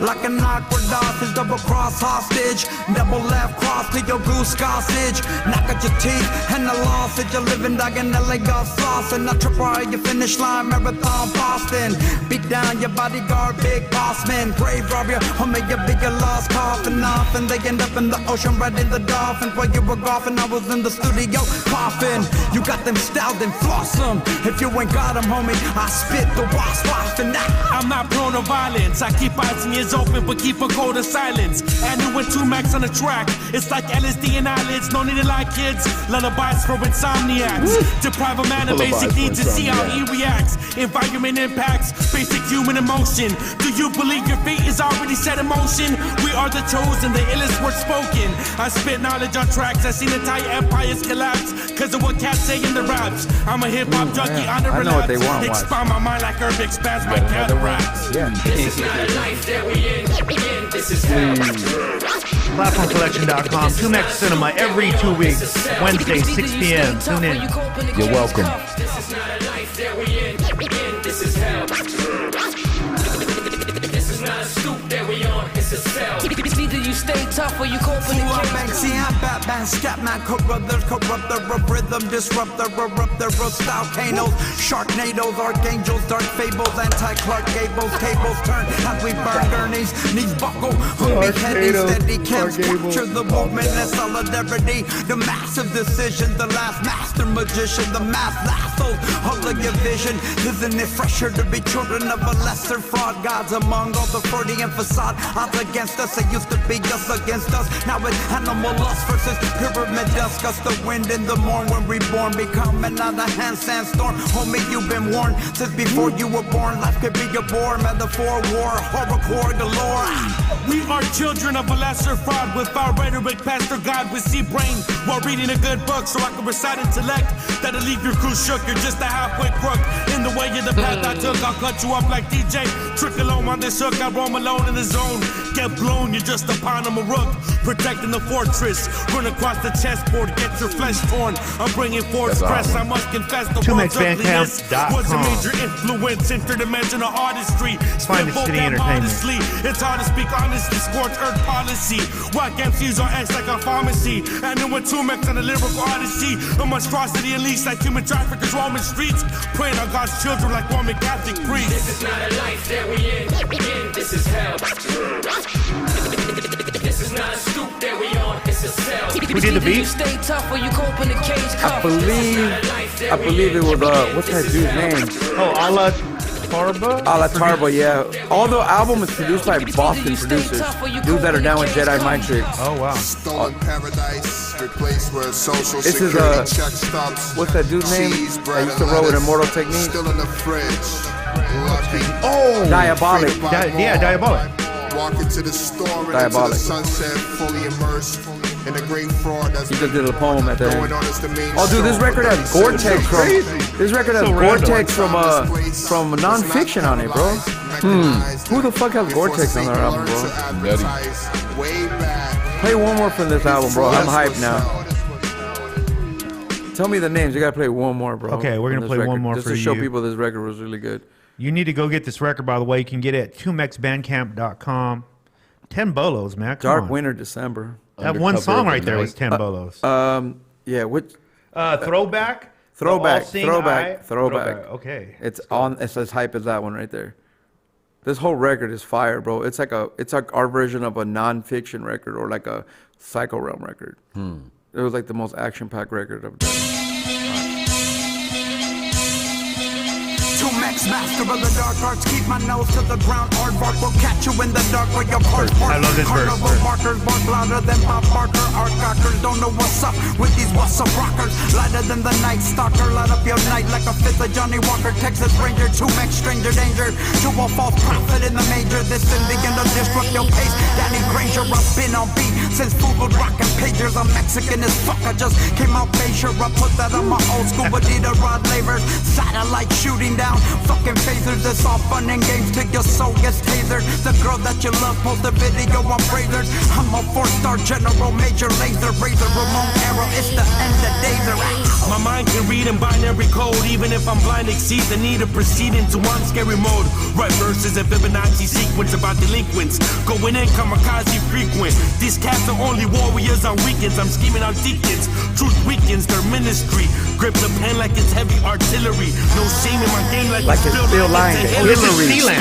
like an awkward hostage, double cross hostage, double left cross to your goose sausage. Knock at your teeth and the law said you're living diagonally golf sauce. And I trip right your finish line, marathon Boston. Beat down your bodyguard, big boss man. Grave robber, or make a bigger loss, coughing off. And they end up in the ocean, riding the dolphins. While you were golfing, I was in the studio coughing. You got them styled and floss them. If you ain't got them, homie, I spit the wasp off. And I'm not prone to violence. I keep eyes and ears open, but keep a code of silence. And you went 2 Max on the track. It's like LSD and eyelids. No need to lie, kids. Lullabies for insomniacs. Deprive a man of basic needs to see how he reacts. Environment impacts basic human emotion. Do you believe your fate is already set in motion? We are the chosen, the illest word spoken. I spit knowledge on tracks. I seen entire empires collapse because of what cats say in the raps. I'm a hip-hop junkie on the relapse. I know what they want. Expand my mind like herb expands my cataracts. Yeah. This is not a life that we in. This is hell. PlatformCollection.com, 2Max Cinema every 2 weeks, Wednesday, 6 p.m. Tune in. You're welcome. This is not a life that we in. This is hell. This is not a stoop that we on. It's a cell. Either you stay tough or you cope in the Banksy, I'm Batman, Scatman, corruptors, corrupter of rhythm, disruptor of style, canos, sharknadoes, archangels, dark fables, anti-Clark Gables, tables turn as we burn gurneys, knees buckle, homie heading steady, camps capture the movement and solidarity, the massive decision, the last master magician, the mass lassos, all of your vision, isn't it fresher to be children of a lesser fraud, gods among all the Freudian facade, odds against us, it used to be us against us, now it's animal lust versus pyramid dust, gust the wind in the morn when reborn, becoming out a hand sandstorm, homie you've been warned, since before you were born, life could be a bore, metaphor, war, horrorcore galore. We are children of a lesser fraud with our rhetoric, Pastor God with sea brain, while reading a good book so I can recite intellect, that'll leave your crew shook, you're just a halfway crook, in the way of the path I took, I'll cut you up like DJ, trickle home on this hook, I roam alone in the zone, get blown, you're just a pawn of a rook, protecting the fortress, run across the chessboard, get your flesh torn, I'm bringing forth stress, I must confess the world's ugliness was a major influence, interdimensional artistry, Find the City Entertainment. honestly, it's hard to speak honestly, scorch earth policy, whack MCs are X like a pharmacy, and then with 2Max on the lyrical odyssey, a monstrosity unleashed like human traffickers roaming streets, praying on God's children like Roman Catholic priests. This is not a life that we in. This is hell. This is not a stoop that we on. It's a cell. Who did the beat? You stay tough or you cope in the cage cuff. I believe it was what's that dude's name? Oh, Ala Tarba? Ala Tarba, yeah. All the album is produced by Boston producers, dudes that are down with Jedi Mind Tricks. Oh wow. Stolen paradise, replaced where social This is security check stubs. what's that dude's name? Cheese, That bread, used to and roll with lettuce. Immortal Technique. Still in the fridge. Lucky. Oh, Diabolic. Yeah, Diabolic. Walk into the store and into the Diabolic. sunset, fully immersed in a great fraud that's He just did a poem at the going end. on as the main Oh, dude, this show. record has Gore-Tex from. This record has So random. Gore-Tex from Non-Fiction on it, bro. Who the fuck has Gore-Tex on their album, bro? Way back. Play one more from this album, bro. I'm hyped now. Tell me the names. You gotta play one more, bro. Okay, we're gonna from play this one record, more just for to show you. people this record was really good. You need to go get this record, by the way. You can get it at 2maxbandcamp.com. 10 bolos, man. Come Dark on. Winter December. That one song right there was 10 bolos. Yeah, which Throwback? throwback, All Seeing throwback, Eye? throwback. Okay. It's on. It's as hype as that one right there. This whole record is fire, bro. It's like our version of a non-fiction record or like a Psycho Realm record. It was like the most action-packed record I've done. 2Max, master of the dark arts, keep my nose to the ground. Aardvark will catch you in the dark where your parts I love this verse. Carnival markers bark louder than Bob Barker. Art cockers don't know what's up with these what's up rockers. Lighter than the night stalker, light up your night like a fifth of Johnny Walker. Texas Ranger, 2Max, stranger danger. To a false prophet in the major. This thing begin to disrupt your pace. Danny Granger, up in on beat. Since food would rock and pagers, I'm Mexican as fuck. I just came out Bayshore. I put that on my old school Bonita Rod Lavers. Satellite shooting down fucking phasers. It's all fun and games till your soul gets tasered. The girl that you love post a video on Brazers. I'm a 4-star general, major laser, razor, Ramon arrow. It's the end of days. My mind can read in binary code, even if I'm blind, exceed the need of proceeding to one scary mode. Write verses and Fibonacci sequence about delinquents. Going in kamikaze frequent. These cats are only warriors on weekends. I'm scheming out deacons. Truth weakens their ministry. Grip the pen like it's heavy artillery. No shame in my game like it's still lying. This is Sealand.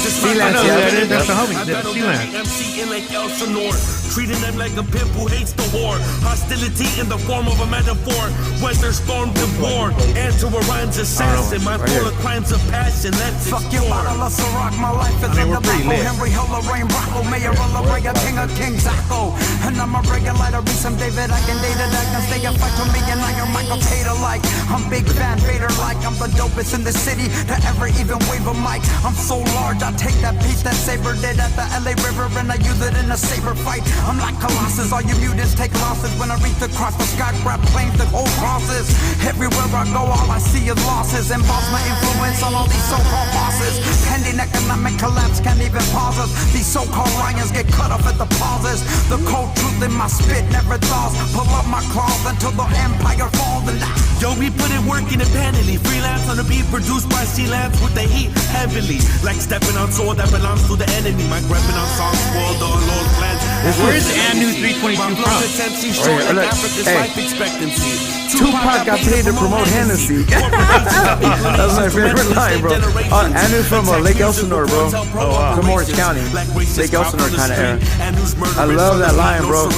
Sealand, yeah, that's the homie. That's Sealand. MC in like Elsinore, treating them like a pimp who hates the war. Hostility in the form of a metaphor. Weather stormed the war. Answer a rhymes assassin. My full of crimes of passion. Let's fuck your bottle of Ciroc. My life is a debacle. Henry Hill, Lorraine Bracco, Mayor of La Brea, King of Kings, Zacco. And I'm a regular, read some David. I can date it. I can stay and fight to me and I am Michael Tater like. I'm Big Van Vader like. I'm the dopest in the city to ever even wave a mic. I'm so large, I take that piece that Saber did at the LA River and I use it in a saber fight. I'm like Colossus, all you mutants take losses when I reach across the sky, grab planes that hold crosses. Everywhere I go, all I see is losses. And boss my influence on all these so-called bosses. Pending economic collapse can't even pause us. These so-called lions get cut off at the pauses. The cold truth in my spit never thaws. Pull up my claws until the empire falls and yo, we put in work independently. Freelance on the beat, produced by Sealance with the heat heavily. Like stepping on sword that belongs to the enemy. My grabbing on songs spoiled all Lord plans. Where's Anu 322 from? Life expectancy. Tupac got paid to promote Hennessy. That's my favorite line, bro. Anu's from Lake Elsinore, bro. From Orange County. Lake Elsinore kind of era. I love that line, bro.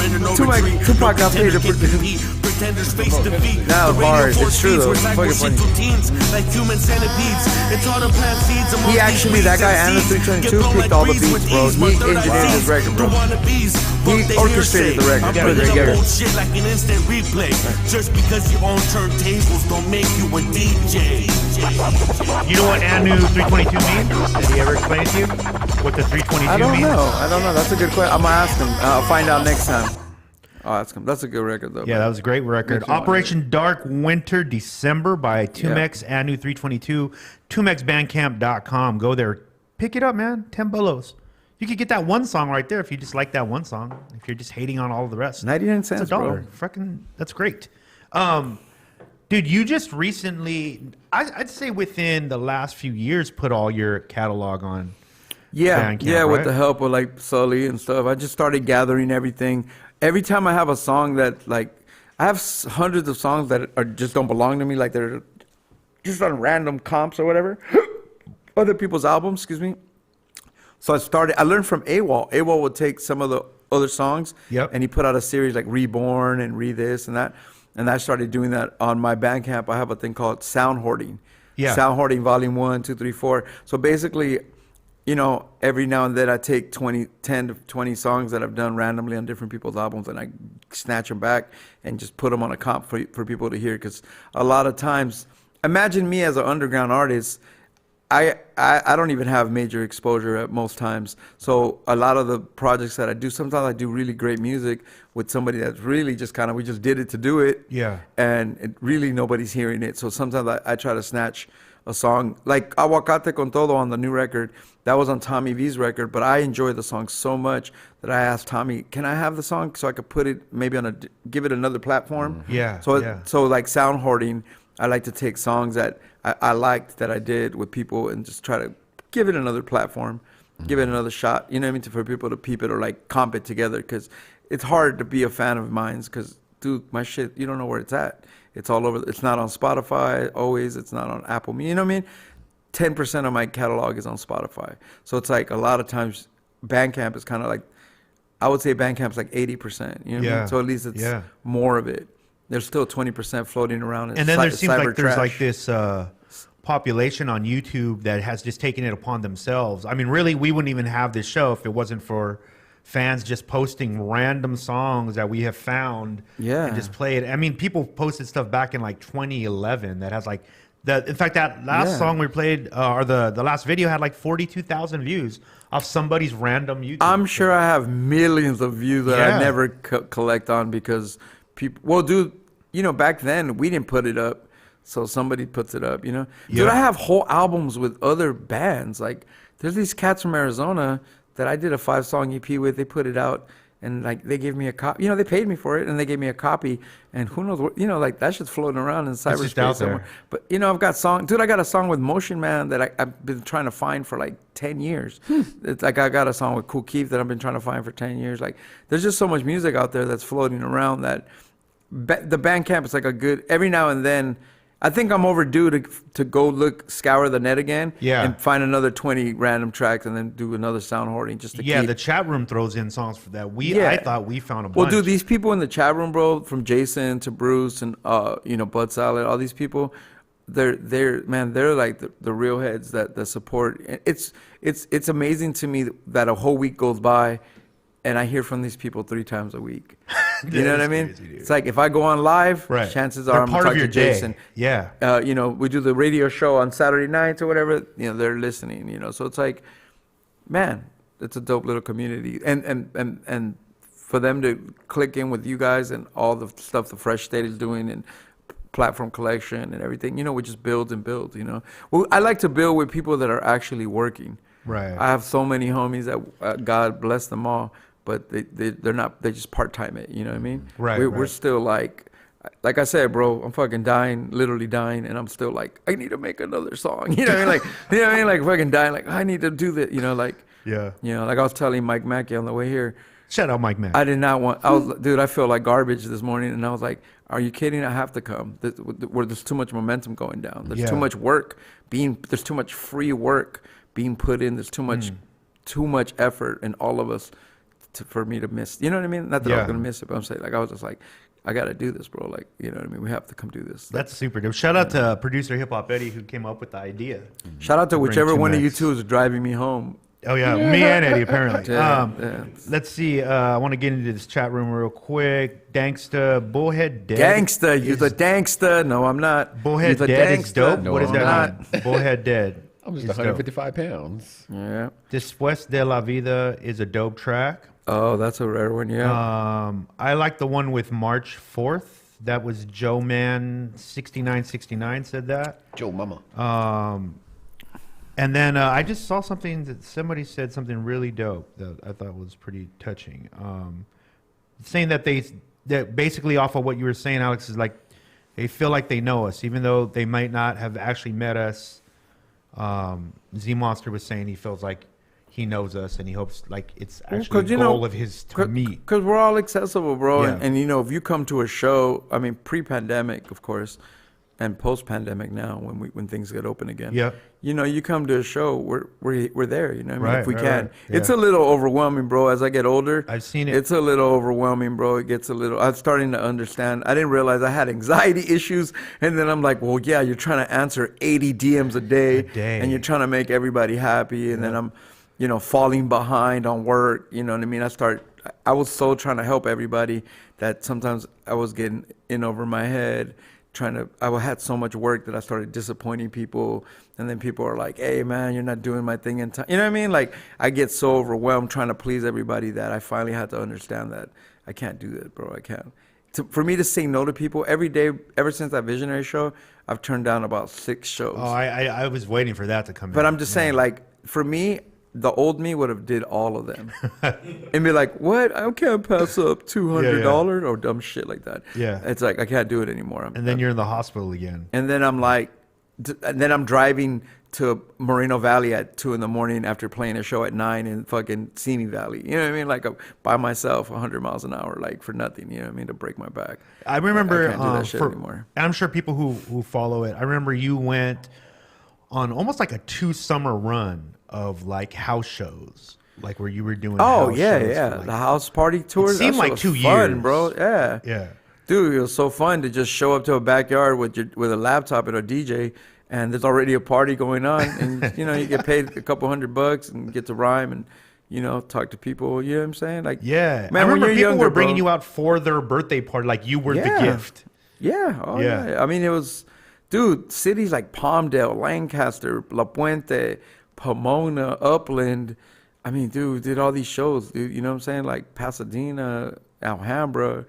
Tupac got paid to produce. Now hard. It's true though. It's fucking funny. He actually, that guy Anu 322 picked all the beats, bro. He engineered his record, bro. He orchestrated the record. Put it together. Like an instant replay. Just because you own turntables don't make you a DJ. You know what Anu 322 means? Did he ever explain it to you? What the 322 means? I don't know. That's a good question. I'm gonna ask him. I'll find out next time. Oh, that's a good record though. Yeah, that was a great record. Operation Dark Winter December by Tumex, Anu 322, TumexBandcamp.com. Go there, pick it up, man. 10 bulos. You could get that one song right there if you just like that one song. If you're just hating on all of the rest, 99 cents, it's $1. bro. Fucking, that's great. Dude, you just recently, I'd say within the last few years, put all your catalog on. Bandcamp, right? With the help of like Sully and stuff. I just started gathering everything. Every time I have a song that like, I have hundreds of songs that are just don't belong to me, like they're just on random comps or whatever, other people's albums, excuse me. So I learned from AWOL. AWOL would take some of the other songs, and he put out a series like Reborn and Re-This and that. And I started doing that on my Bandcamp. I have a thing called Sound Hoarding. Sound Hoarding Volume 1, 2, 3, 4. So basically, you know, every now and then I take 10 to 20 songs that I've done randomly on different people's albums and I snatch them back and just put them on a comp for people to hear. Because a lot of times, imagine me as an underground artist, I don't even have major exposure at most times. So a lot of the projects that I do, sometimes I do really great music with somebody that's really just kind of, we just did it to do it. Yeah. And really nobody's hearing it. So sometimes I try to snatch a song like Aguacate con Todo on the new record. That was on Tommy V's record, but I enjoyed the song so much that I asked Tommy, can I have the song so I could put it maybe give it another platform? Yeah. So like Sound Hoarding, I like to take songs that I liked that I did with people and just try to give it another platform, give it another shot, you know what I mean, for people to peep it or like comp it together, because it's hard to be a fan of mine because, dude, my shit, you don't know where it's at. It's all over. It's not on Spotify always. It's not on Apple Music. You know what I mean? 10% of my catalog is on Spotify. So it's like a lot of times Bandcamp is kind of like, I would say Bandcamp's like 80%. You know what I mean? So at least it's more of it. There's still 20% floating around. And then there seems like there's like this population on YouTube that has just taken it upon themselves. I mean, really, we wouldn't even have this show if it wasn't for fans just posting random songs that we have found and just play it. I mean, people posted stuff back in like 2011 that has like In fact, that last song we played, or the last video had like 42,000 views off somebody's random YouTube. I'm sure I have millions of views that I never collect on because people. Well, dude, you know, back then we didn't put it up, so somebody puts it up. You know, dude, I have whole albums with other bands. Like, there's these cats from Arizona that I did a 5-song EP with. They put it out. And like they gave me a copy, you know, they paid me for it, and they gave me a copy. And who knows what, you know, like that shit's floating around in cyberspace somewhere. But you know, I've got dude, I got a song with Motion Man that I've been trying to find for like 10 years. It's like I got a song with Kool Keith that I've been trying to find for 10 years. Like, there's just so much music out there that's floating around that the Bandcamp is like a good. Every now and then, I think I'm overdue to go scour the net again and find another 20 random tracks and then do another sound hoarding just to keep. The chat room throws in songs for that. I thought we found a bunch. Well, dude, these people in the chat room, bro, from Jason to Bruce and you know, Bud Salad, all these people, they're like the real heads that support. It's amazing to me that a whole week goes by and I hear from these people 3 times a week. You know what I mean? Crazy, it's like if I go on live, chances are I'm talking to Jason. Yeah. You know, we do the radio show on Saturday nights or whatever. You know, they're listening. You know, so it's like, man, it's a dope little community. And for them to click in with you guys and all the stuff the Fresh State is doing and platform collection and everything, you know, we just build and build. You know, well, I like to build with people that are actually working. Right. I have so many homies that God bless them all. But they're not, they just part-time it, you know what I mean? Right, We're still like I said, bro, I'm fucking dying, literally dying, and I'm still like, I need to make another song. You know what I mean? Like, you know what I mean? Like fucking dying, like, I need to do that, you know, like, you know, like I was telling Mike Mackey on the way here. Shout out Mike Mackey. I did not want, dude, I feel like garbage this morning, and I was like, are you kidding? I have to come. Where there's too much momentum going down. There's too much work there's too much free work being put in. There's too much effort in all of us. For me to miss, you know what I mean? Not that I was gonna miss it, but I'm saying, like, I was just like, I gotta do this, bro. Like, you know what I mean? We have to come do this. That's super dope. Shout out to producer Hip Hop Eddie who came up with the idea. Shout out to whichever one of you two is driving me home. Oh yeah, me and Eddie apparently. Let's see. I want to get into this chat room real quick. Danksta, Bullhead Dead. Gangsta, you're the Danksta. No, I'm not. Bullhead Dead is dope. No, what does I'm that mean? Bullhead Dead. I'm just 155 pounds. Yeah. Después de la Vida is a dope track. Oh, that's a rare one, yeah. I like the one with March 4th. That was Joe Man 6969 said that. Joe Mama. And then I just saw something that somebody said something really dope that I thought was pretty touching. Saying that that basically off of what you were saying, Alex, is like they feel like they know us, even though they might not have actually met us. Z Monster was saying he feels like he knows us and he hopes like it's actually the goal of his to meet. Because we're all accessible, bro. Yeah. And you know, if you come to a show, I mean, pre-pandemic, of course, and post-pandemic now, when things get open again. Yeah. You know, you come to a show, we're there. You know what I mean? If we can. Right. Yeah. It's a little overwhelming, bro. As I get older, I've seen it. It's a little overwhelming, bro. It gets a little. I'm starting to understand. I didn't realize I had anxiety issues, and then I'm like, well, yeah, you're trying to answer 80 DMs a day. And you're trying to make everybody happy, and then I'm, you know, falling behind on work. You know what I mean? I was so trying to help everybody that sometimes I was getting in over my head. I had so much work that I started disappointing people, and then people are like, hey man, you're not doing my thing in time. You know what I mean? Like, I get so overwhelmed trying to please everybody that I finally had to understand that I can't do that, bro. I can't. For me to say no to people every day, ever since that Visionary show, I've turned down about 6 shows. Oh, I was waiting for that to come in. But I'm just saying, like, for me, the old me would have did all of them and be like, what? I can't pass up $200 or dumb shit like that. Yeah. It's like, I can't do it anymore. And then you're in the hospital again. And then I'm like, and then I'm driving to Moreno Valley at 2 a.m. after playing a show at 9 in fucking Simi Valley. You know what I mean? Like, by myself, 100 miles an hour, like for nothing. You know what I mean? To break my back. I remember, I can't do that shit anymore. And I'm sure people who follow it, I remember you went on almost like a 2-summer run of like house shows, like where you were doing. Oh house yeah, shows yeah, for, like, the house party tours. It seemed like 2 years, bro. Yeah, yeah. Dude, it was so fun to just show up to a backyard with a laptop and a DJ, and there's already a party going on, and you know, you get paid a couple $100 and get to rhyme and, you know, talk to people. You know what I'm saying? Like, yeah, man, I remember when you're people younger, were bringing bro, you out for their birthday party, like you were the gift. Yeah, oh yeah. I mean, it was. dude, cities like Palmdale, Lancaster, La Puente, Pomona, Upland. I mean, dude, did all these shows, dude. You know what I'm saying? Like Pasadena, Alhambra,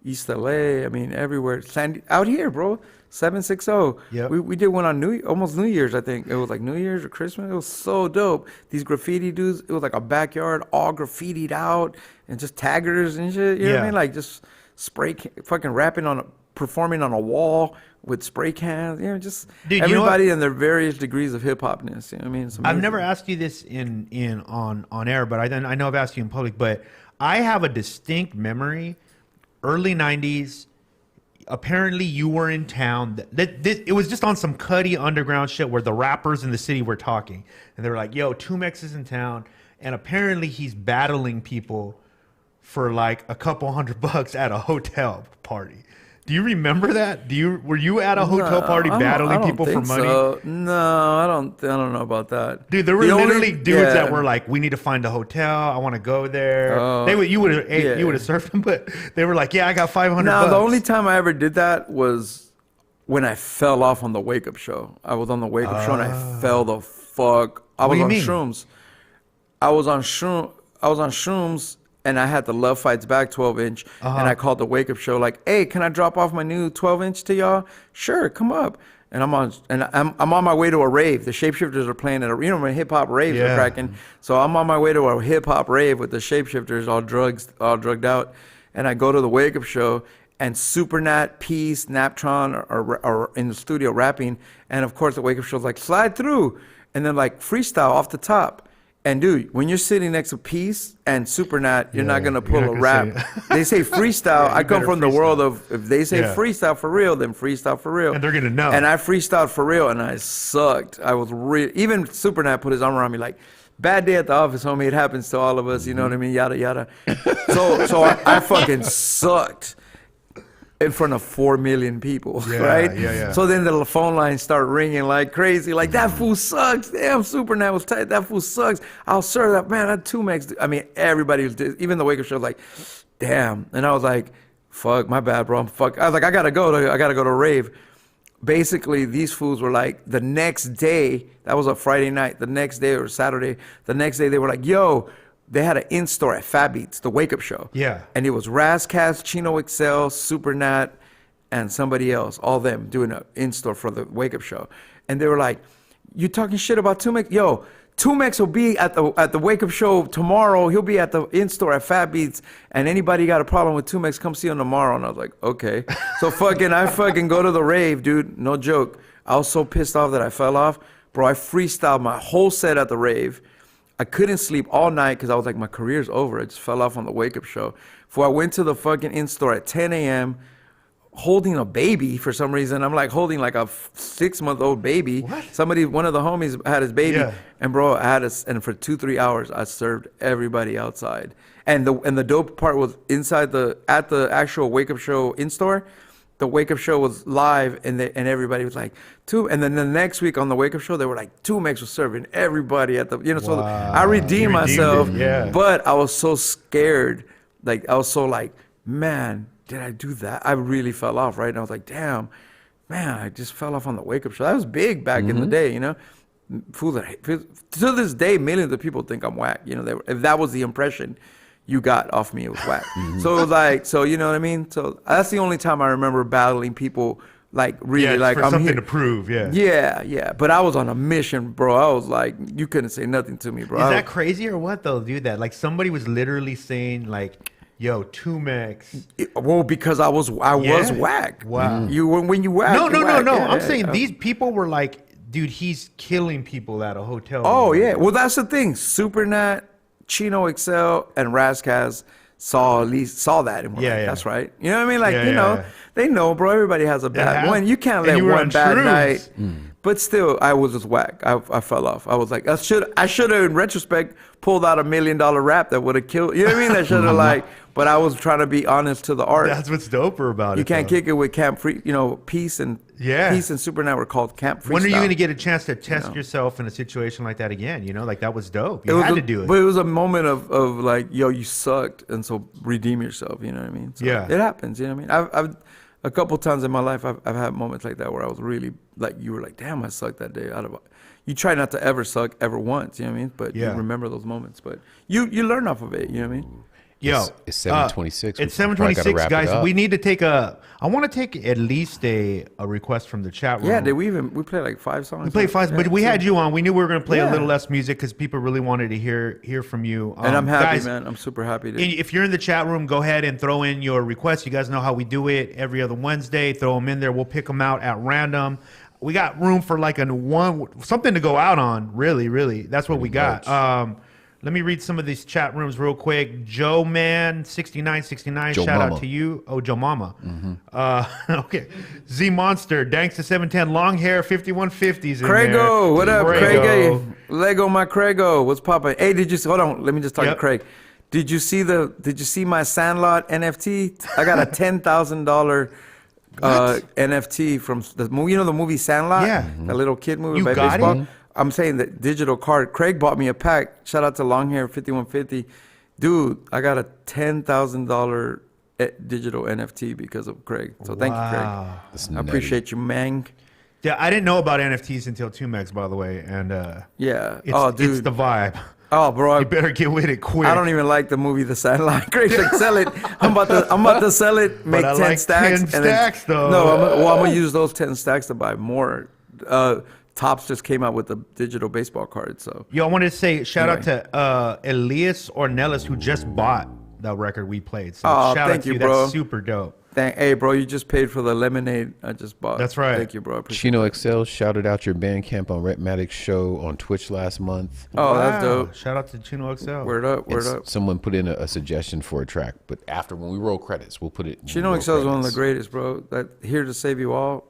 East LA. I mean, everywhere. Out here, bro. 760. Yep. We did one on almost New Year's, I think. It was like New Year's or Christmas. It was so dope. These graffiti dudes, it was like a backyard all graffitied out and just taggers and shit. You know what I mean? Like just fucking performing on a wall with spray cans. You know, just Dude, everybody in their various degrees of hip hopness. You know what I mean? It's I've amazing. never asked you this on air, but I know I've asked you in public. But I have a distinct memory, early 90s. Apparently, you were in town. It was just on some Cuddy underground shit where the rappers in the city were talking, and they were like, "Yo, 2Mex is in town," and apparently he's battling people for like a couple $100 at a hotel party. Do you remember that? Were you at a hotel party battling people for money? So. No, I don't know about that. Dude, there were literally dudes that were like, "We need to find a hotel. I want to go there." You would have surfed them, but they were like, "Yeah, I got $500." No, the only time I ever did that was when I fell off on the Wake Up Show. I was on the Wake Up Show and I fell the fuck. I was on shrooms. I was on shrooms. And I had the Love Fights Back 12-inch, and I called the Wake Up Show like, "Hey, can I drop off my new 12-inch to y'all?" "Sure, come up." And I'm on my way to a rave. The Shapeshifters are playing at when hip hop raves are cracking. So I'm on my way to a hip hop rave with the Shapeshifters, all drugged out. And I go to the Wake Up Show, and Supernat, Peace, Naptron are in the studio rapping, and of course the Wake Up Show's like, "Slide through," and then like freestyle off the top. And dude, when you're sitting next to Peace and Supernat, you're not gonna pull a rap. They say freestyle. I come from the world of if they say freestyle for real, then freestyle for real. And they're gonna know. And I freestyled for real, and I sucked. I was even Supernat put his arm around me like, "Bad day at the office, homie. It happens to all of us. You know what I mean? Yada yada." So I fucking sucked in front of 4 million people, right? Yeah. So then the phone lines start ringing like crazy, like, "That fool sucks. Damn, Supernat was tight. That fool sucks. I'll serve that, man. That 2Mex." I mean, everybody was, even the Wake Up Show was like, "Damn." And I was like, "Fuck, my bad, bro. I was like, I gotta go to rave." Basically, these fools were like, the next day, that was a Friday night, the next day or Saturday, the next day they were like, "Yo," they had an in-store at Fat Beats, the Wake Up Show. Yeah. And it was Razcast, Chino XL, Supernat, and somebody else, all them doing an in-store for the Wake Up Show. And they were like, "You talking shit about 2Mex? Yo, 2Mex will be at the Wake Up Show tomorrow. He'll be at the in-store at Fat Beats. And anybody got a problem with 2Mex, come see him tomorrow." And I was like, okay. So I go to the rave, dude. No joke. I was so pissed off that I fell off. Bro, I freestyled my whole set at the rave. I couldn't sleep all night because I was like, my career's over. I just fell off on the Wake Up Show. Before I went to the fucking in-store at 10 a.m., holding a baby for some reason. I'm like holding like a 6-month-old baby. What? One of the homies had his baby. Yeah. And bro, and for 2-3 hours, I served everybody outside. And the dope part was at the actual Wake Up Show in-store, the Wake Up Show was live, and everybody was like, and then the next week on the Wake Up Show, they were like, 2Mex was serving everybody at the, so I redeemed myself, but I was so scared. Like, I was so like, man, did I do that? I really fell off, right? And I was like, damn, man, I just fell off on the Wake Up Show. That was big back in the day, To this day, millions of people think I'm whack. If that was the impression you got off me, it was whack. So it was like, you know what I mean? So that's the only time I remember battling people, like really, like for I'm something here to prove, Yeah. But I was on a mission, bro. I was like, you couldn't say nothing to me, bro. Is that crazy or what though, dude? That like somebody was literally saying like, "Yo, 2Mex." Well, because I was whack. Wow. When you whack. No. Yeah, I'm saying these people were like, dude, he's killing people at a hotel. Oh yeah. Well, that's the thing. Supernat, Chino XL, and Razcast saw that and were like, that's right. You know what I mean? Like, they know, bro. Everybody has a bad one. You can't let one bad night. But still, I was just whack. I fell off. I was like, I should have, in retrospect, pulled out $1 million rap that would have killed. You know what I mean? That should have but I was trying to be honest to the art. That's what's doper about it. You can't kick it with Camp Free. Peace and Supernat were called Camp Freestyle. When are you going to get a chance to test yourself in a situation like that again? Like that was dope. You had to do it. But it was a moment of like, yo, you sucked, and so redeem yourself. You know what I mean? So it happens. You know what I mean? a couple times in my life, I've had moments like that where I was really like, you were like, damn, I sucked that day. You try not to ever suck ever once, you know what I mean? But you remember those moments. But you learn off of it, you know what I mean? Yo, it's 7:26. It's 7:26, guys. We need to take I want to take at least a request from the chat room. Yeah, we played like 5 songs. We played 5, but we had you on. We knew we were going to play a little less music because people really wanted to hear from you. And I'm happy, guys, man. I'm super happy. If you're in the chat room, go ahead and throw in your requests. You guys know how we do it every other Wednesday. Throw them in there. We'll pick them out at random. We got room for like something to go out on. Really. That's what we got. Let me read some of these chat rooms real quick. Joe Man 6969, shout out to you. Oh, Joe Mama. Okay. Z Monster, Danksta 710, long hair 5150s. Craigo, what up, Craig? Lego, my Craigo, what's poppin'? Hey, hold on? Let me just talk to Craig. Did you see my Sandlot NFT? I got a $10,000 NFT from the movie. You know the movie Sandlot? Yeah. That little kid movie You by got baseball. it? I'm saying that digital card. Craig bought me a pack. Shout out to Longhair 5150. Dude, I got a $10,000 digital NFT because of Craig. So thank you, Craig. I appreciate you, man. Yeah, I didn't know about NFTs until 2Mex, by the way. And yeah. It's the vibe. Oh, bro. You better get with it quick. I don't even like the movie The Sandlot. Craig's like, sell it. I'm about to sell it, make 10 like stacks. 10 stacks, though. No, I'm going to use those 10 stacks to buy more. Topps just came out with the digital baseball card, so. Yo, I wanted to say shout out to Elias Ornelas, who just bought the record we played. So shout out thank to you, bro. That's super dope. Hey, bro, you just paid for the lemonade I just bought. That's right. Thank you, bro. I appreciate Chino XL shouted out your Bandcamp on Rhythmatic's show on Twitch last month. Oh, that's dope. Shout out to Chino XL. Word up. Someone put in a suggestion for a track, but after when we roll credits, we'll put it. Chino XL is one of the greatest, bro. That Here to Save You All.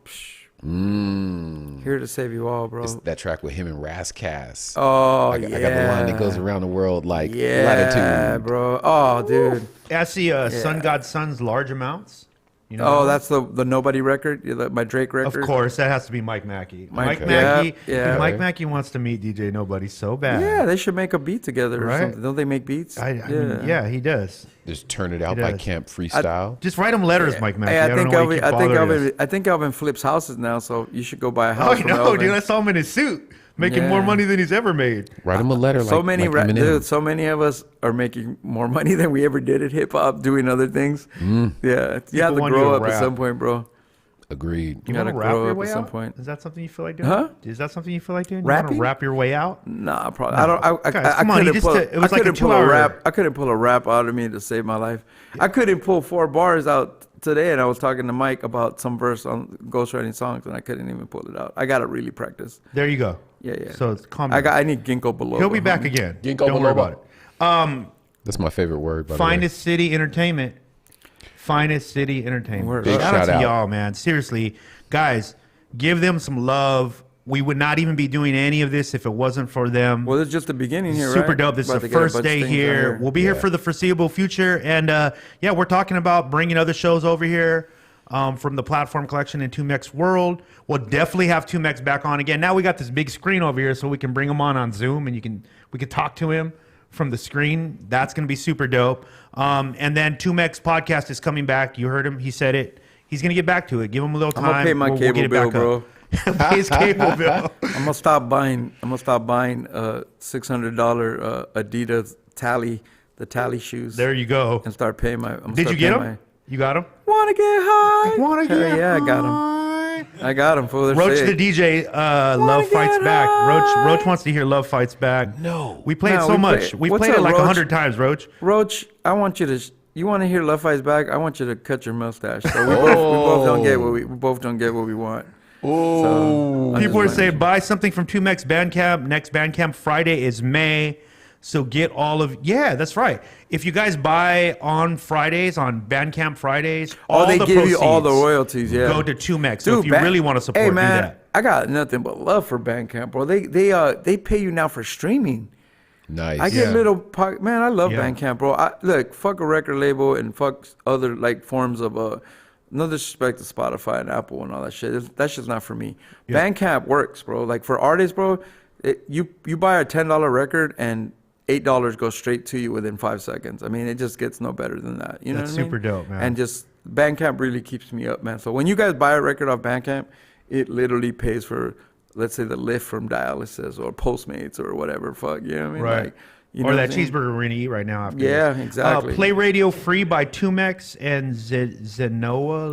Here to Save You All, bro. It's that track with him and Razcast. Oh, I got the line that goes around the world like latitude. latitude. Bro. Oh, dude. I see Sun God Sun's Large Amounts. You know Oh, that's the Nobody record, my Drake record. Of course, that has to be Mike Mackey. Mike yeah, Mackey. yeah. Mike Mackey wants to meet DJ Nobody so bad. Yeah, they should make a beat together or Right? something. Don't they make beats? I mean, yeah, he does. Just Turn It Out by does. Camp Freestyle. Just write him letters, Mike Mackey. Hey, I don't know why you keep bothering us. I think Alvin flips houses now, so you should go buy a house. Oh, from no, Alvin. dude, I saw him in his suit, making more money than he's ever made. Write him a letter So like many, like Eminem. dude, so many of us are making more money than we ever did at hip hop, doing other things. Yeah, you have to want you grow to up at rap. some point, bro. Agreed. You gotta want to rap grow your up way at some out? point. Is that something you feel like doing? Huh? Is that something you feel like doing? You want Rapping? to rap your way out? Nah, probably. No. I don't. I Guys, come on, you couldn't just pull. it was I like a couldn't pull 2-hour rap. I couldn't pull a rap out of me to save my life. I couldn't pull 4 bars out today, and I was talking to Mike about some verse on ghostwriting songs, and I couldn't even pull it out. I gotta really practice. There you go. Yeah. So it's calm down. I need ginkgo biloba. He'll be back homie. again. Ginkgo Don't worry biloba. about it. That's my favorite word, by the way. Finest City Entertainment. Finest City Entertainment. Big Shout out shout to out. y'all, man. Seriously, guys, give them some love. We would not even be doing any of this if it wasn't for them. Well, it's just the beginning here, Super right? dope. This is About the to get a first bunch of day things out here. We'll be here for the foreseeable future. And yeah, we're talking about bringing other shows over here from the Platform Collection and 2Mex World. We'll definitely have 2Mex back on again. Now we got this big screen over here so we can bring him on Zoom and we can talk to him from the screen. That's going to be super dope. And then 2Mex podcast is coming back. You heard him. He said it. He's going to get back to it. Give him a little time. I'm gonna pay my We'll cable get it bill, back up. bro. Pay his cable bill. I'm gonna stop buying $600 Adidas the tally shoes. There you go. And start paying my. Did you get them? You got them? Wanna get high? Wanna Hell get yeah, I got them. I got them. Fool. They're Roach sick. the DJ, Love Fights Back. Roach wants to hear Love Fights Back. No. We played No, so we much. play- We What's played up, it like Roach? 100 times, Roach. Roach, I want you to. You want to hear Love Fights Back? I want you to cut your mustache. So we both don't get what we both don't get what we want. Oh. People are saying buy something from 2Mex Bandcamp. Next Bandcamp Friday is May. So get all of that's right. If you guys buy on Fridays, on Bandcamp Fridays, all they the give you all the proceeds royalties. Yeah, go to 2Mex. So Dude, if you really want to support, hey man, do that. I got nothing but love for Bandcamp, bro. They pay you now for streaming. Nice. I get man. I love Yeah. Bandcamp, bro. Look, fuck a record label and fuck other like forms of no disrespect to Spotify and Apple and all that shit. That's just not for me. Yeah. Bandcamp works, bro. Like for artists, bro, you buy a $10 record and $8 goes straight to you within 5 seconds. I mean, it just gets no better than that. You know That's what I mean? super dope, man. And just Bandcamp really keeps me up, man. So when you guys buy a record off Bandcamp, it literally pays for, let's say, the lift from dialysis or Postmates or whatever. Fuck, you know what I mean? Right. Like, you or know that what I'm saying? cheeseburger we're gonna eat right now after Yeah, this. exactly. Play Radio Free by Tumex and Zenoloa.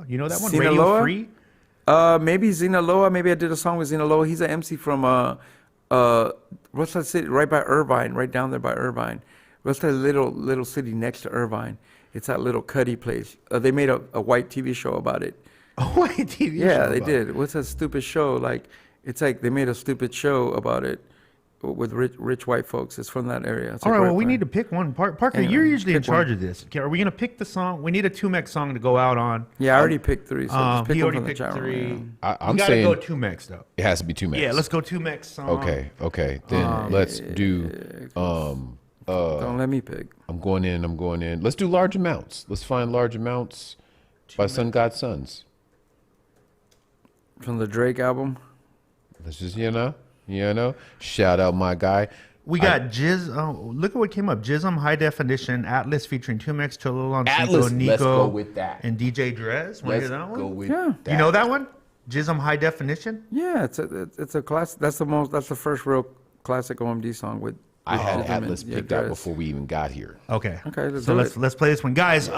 You know that one? Radio Sinaloa? Free? Maybe Sinaloa. Maybe I did a song with Sinaloa. He's an MC from what's that city? Right by Irvine, right down there by Irvine. What's that little city next to Irvine? It's that little Cuddy place. They made a white TV show about it. A white TV show? Yeah, they about did. What's that stupid show? Like, it's like they made a stupid show about it with rich white folks. It's from that area. It's All like right, well, we need to pick one. Parker, Anyway, you're usually in pick one. charge of this. Okay, are we going to pick the song? We need a Tumex song to go out on. Yeah, I already picked 3. So just pick he one already from the picked chat room, 3. yeah. I'm we gotta saying go Tumex, though. It has to be Tumex. Yeah, let's go Tumex song. Okay. Then let's do. Don't let me pick. I'm going in. Let's do Large Amounts. Let's find Large Amounts by Sun God Sons. From the Drake album. Let's just, shout out my guy. We got Jizz. Oh, look at what came up. Jism High Definition Atlas featuring Tumex, Chololon, Atlas, Nico, let's go with that. and DJ Drez. Want to hear Let's that one? go with Yeah. that. You know that one? Jism High Definition. Yeah, it's a classic. That's the first real classic OMD song with. I had Jism Atlas and picked out Drez. before we even got here. Okay. Okay, let's So do let's it. let's play this one, guys.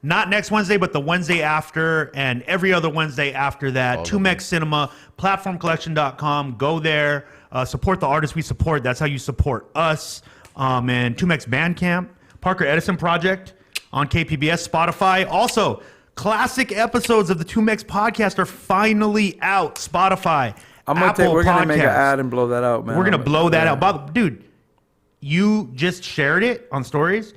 Not next Wednesday, but the Wednesday after, and every other Wednesday after that. Tumex Cinema, platformcollection.com. Go there. Support the artists we support. That's how you support us. And Tumex Bandcamp, Parker Edison Project on KPBS, Spotify. Also, classic episodes of the Tumex podcast are finally out. Spotify, Apple We're gonna make an Podcasts. ad and blow that out, man. We're gonna blow that Yeah. out, dude. You just shared it on stories.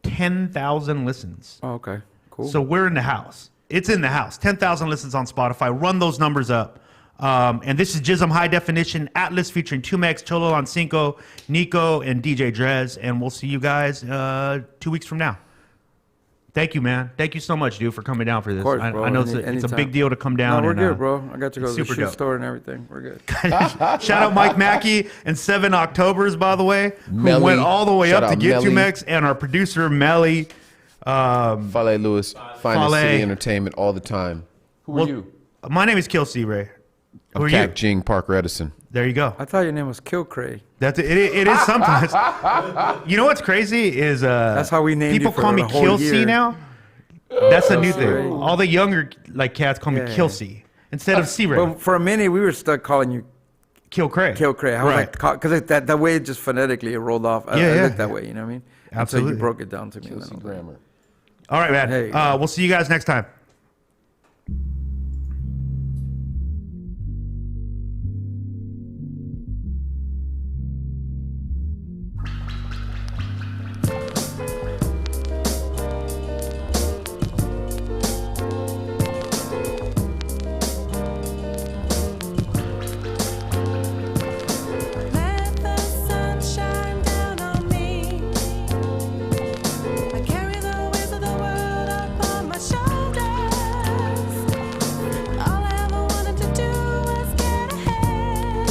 10,000 listens. Oh, okay, cool. So we're in the house. It's in the house. 10,000 listens on Spotify. Run those numbers up. And this is Jism High Definition Atlas featuring Tumex, Chololon Cinco, Nico, and DJ Drez. And we'll see you guys 2 weeks from now. Thank you, man. Thank you so much, dude, for coming down for this. Of course, I bro. know it's a Anytime. big deal to come down. No, we're and, good, bro. I got to go to the super shoe dope. store and everything. We're good. Shout out Mike Mackey and 7 Octobers, by the way, who Melly. went all the way Shout up to out get Melly. Tumex, and our producer, Melly. Fale Lewis, Finest Fale. City Entertainment all the time. Who Well, are you? My name is Kelsey Ray. Who I'm are Cat you? Jing Parker Edison. There you go. I thought your name was Kilcray. That's it. It is sometimes. You know what's crazy is That's how we named people you for call me the whole Kelsey year. now. That's a new Kilsey. thing. All the younger cats call me Yeah. Kelsey instead of C Ray. But for a minute, we were stuck calling you Kilcray. Kilcray. I was Right. like, because that way it just phonetically it rolled off. I Yeah. looked that way, you know what I mean? Until Absolutely. you broke it down to me. and then I Kelsey was like, Grammer. All right, man. Hey. We'll see you guys next time. Let the sun shine down on me. I carry the weight of the world upon my shoulders. All I ever wanted to do was get ahead.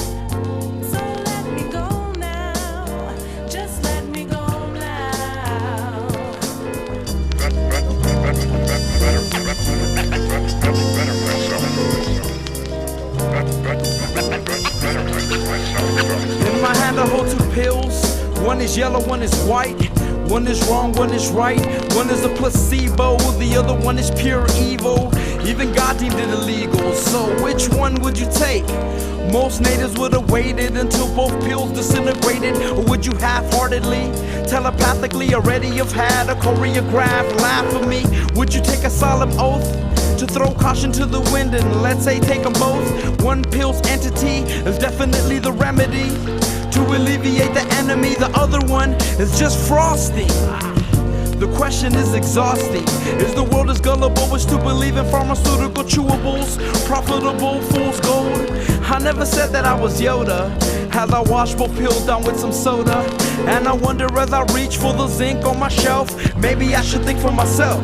So let me go now. Just let me go now. In my hand I hold 2 pills. One is yellow, one is white. One is wrong, one is right. One is a placebo, the other one is pure evil. Even God deemed it illegal. So which one would you take? Most natives would have waited until both pills disintegrated. Or would you half-heartedly, telepathically already have had a choreographed laugh at me? Would you take a solemn oath to throw caution to the wind and let's say take them both? One pill's entity is definitely the remedy to alleviate the enemy. The other one is just frosting. The question is exhausting. Is the world as gullible as to believe in pharmaceutical chewables? Profitable fool's gold? I never said that I was Yoda. As I wash both pills down with some soda. And I wonder as I reach for the zinc on my shelf, maybe I should think for myself.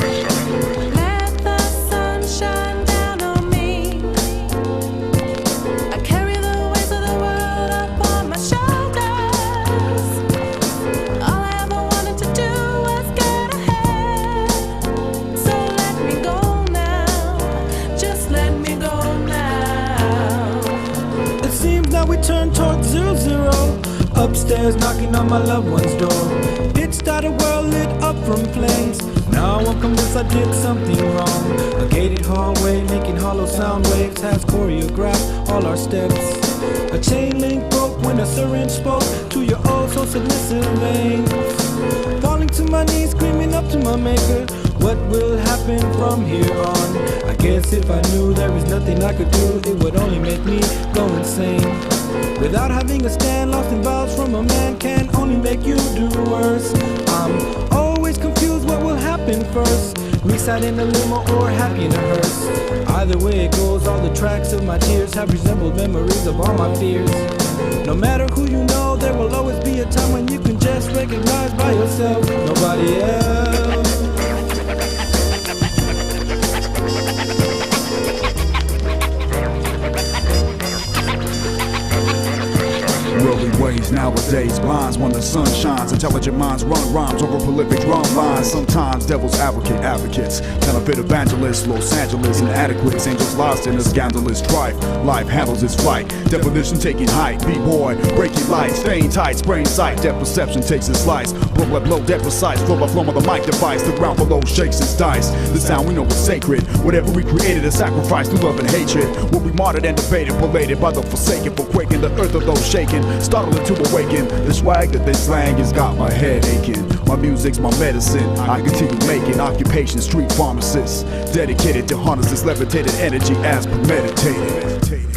Let the sun shine down on me. Upstairs knocking on my loved one's door. It started world lit up from flames. Now I'm convinced I did something wrong. A gated hallway making hollow sound waves has choreographed all our steps. A chain link broke when a syringe spoke to your oh so submissive veins. Falling to my knees, screaming up to my maker. What will happen from here on? I guess if I knew there was nothing I could do, it would only make me go insane. Without having a stand, lost in vows from a man can only make you do worse. I'm always confused what will happen first. Me sat in a limo or happy in a hearse. Either way it goes, all the tracks of my tears have resembled memories of all my fears. No matter who you know, there will always be a time when you can just recognize by yourself nobody else. Worldly ways nowadays blinds when the sun shines. Intelligent minds run rhymes over prolific drum lines. Sometimes devil's advocates, counterfeit evangelists, Los Angeles inadequates, angels lost in a scandalous strife. Life handles its flight, definition taking height. B-boy, breaking light, staying tight, spraying sight. Depth perception takes its slice. Blow by blow, dead precise. Flow by flow of the mic device. The ground below shakes its dice. The sound we know is sacred. Whatever we created is sacrificed through love and hatred. What we martyred and debated, belated by the forsaken, for quaking the earth of those shaken. Startling to awaken, the swag that they slang has got my head aching. My music's my medicine, I continue making. Occupation, street pharmacist, dedicated to harness this levitated energy as premeditated.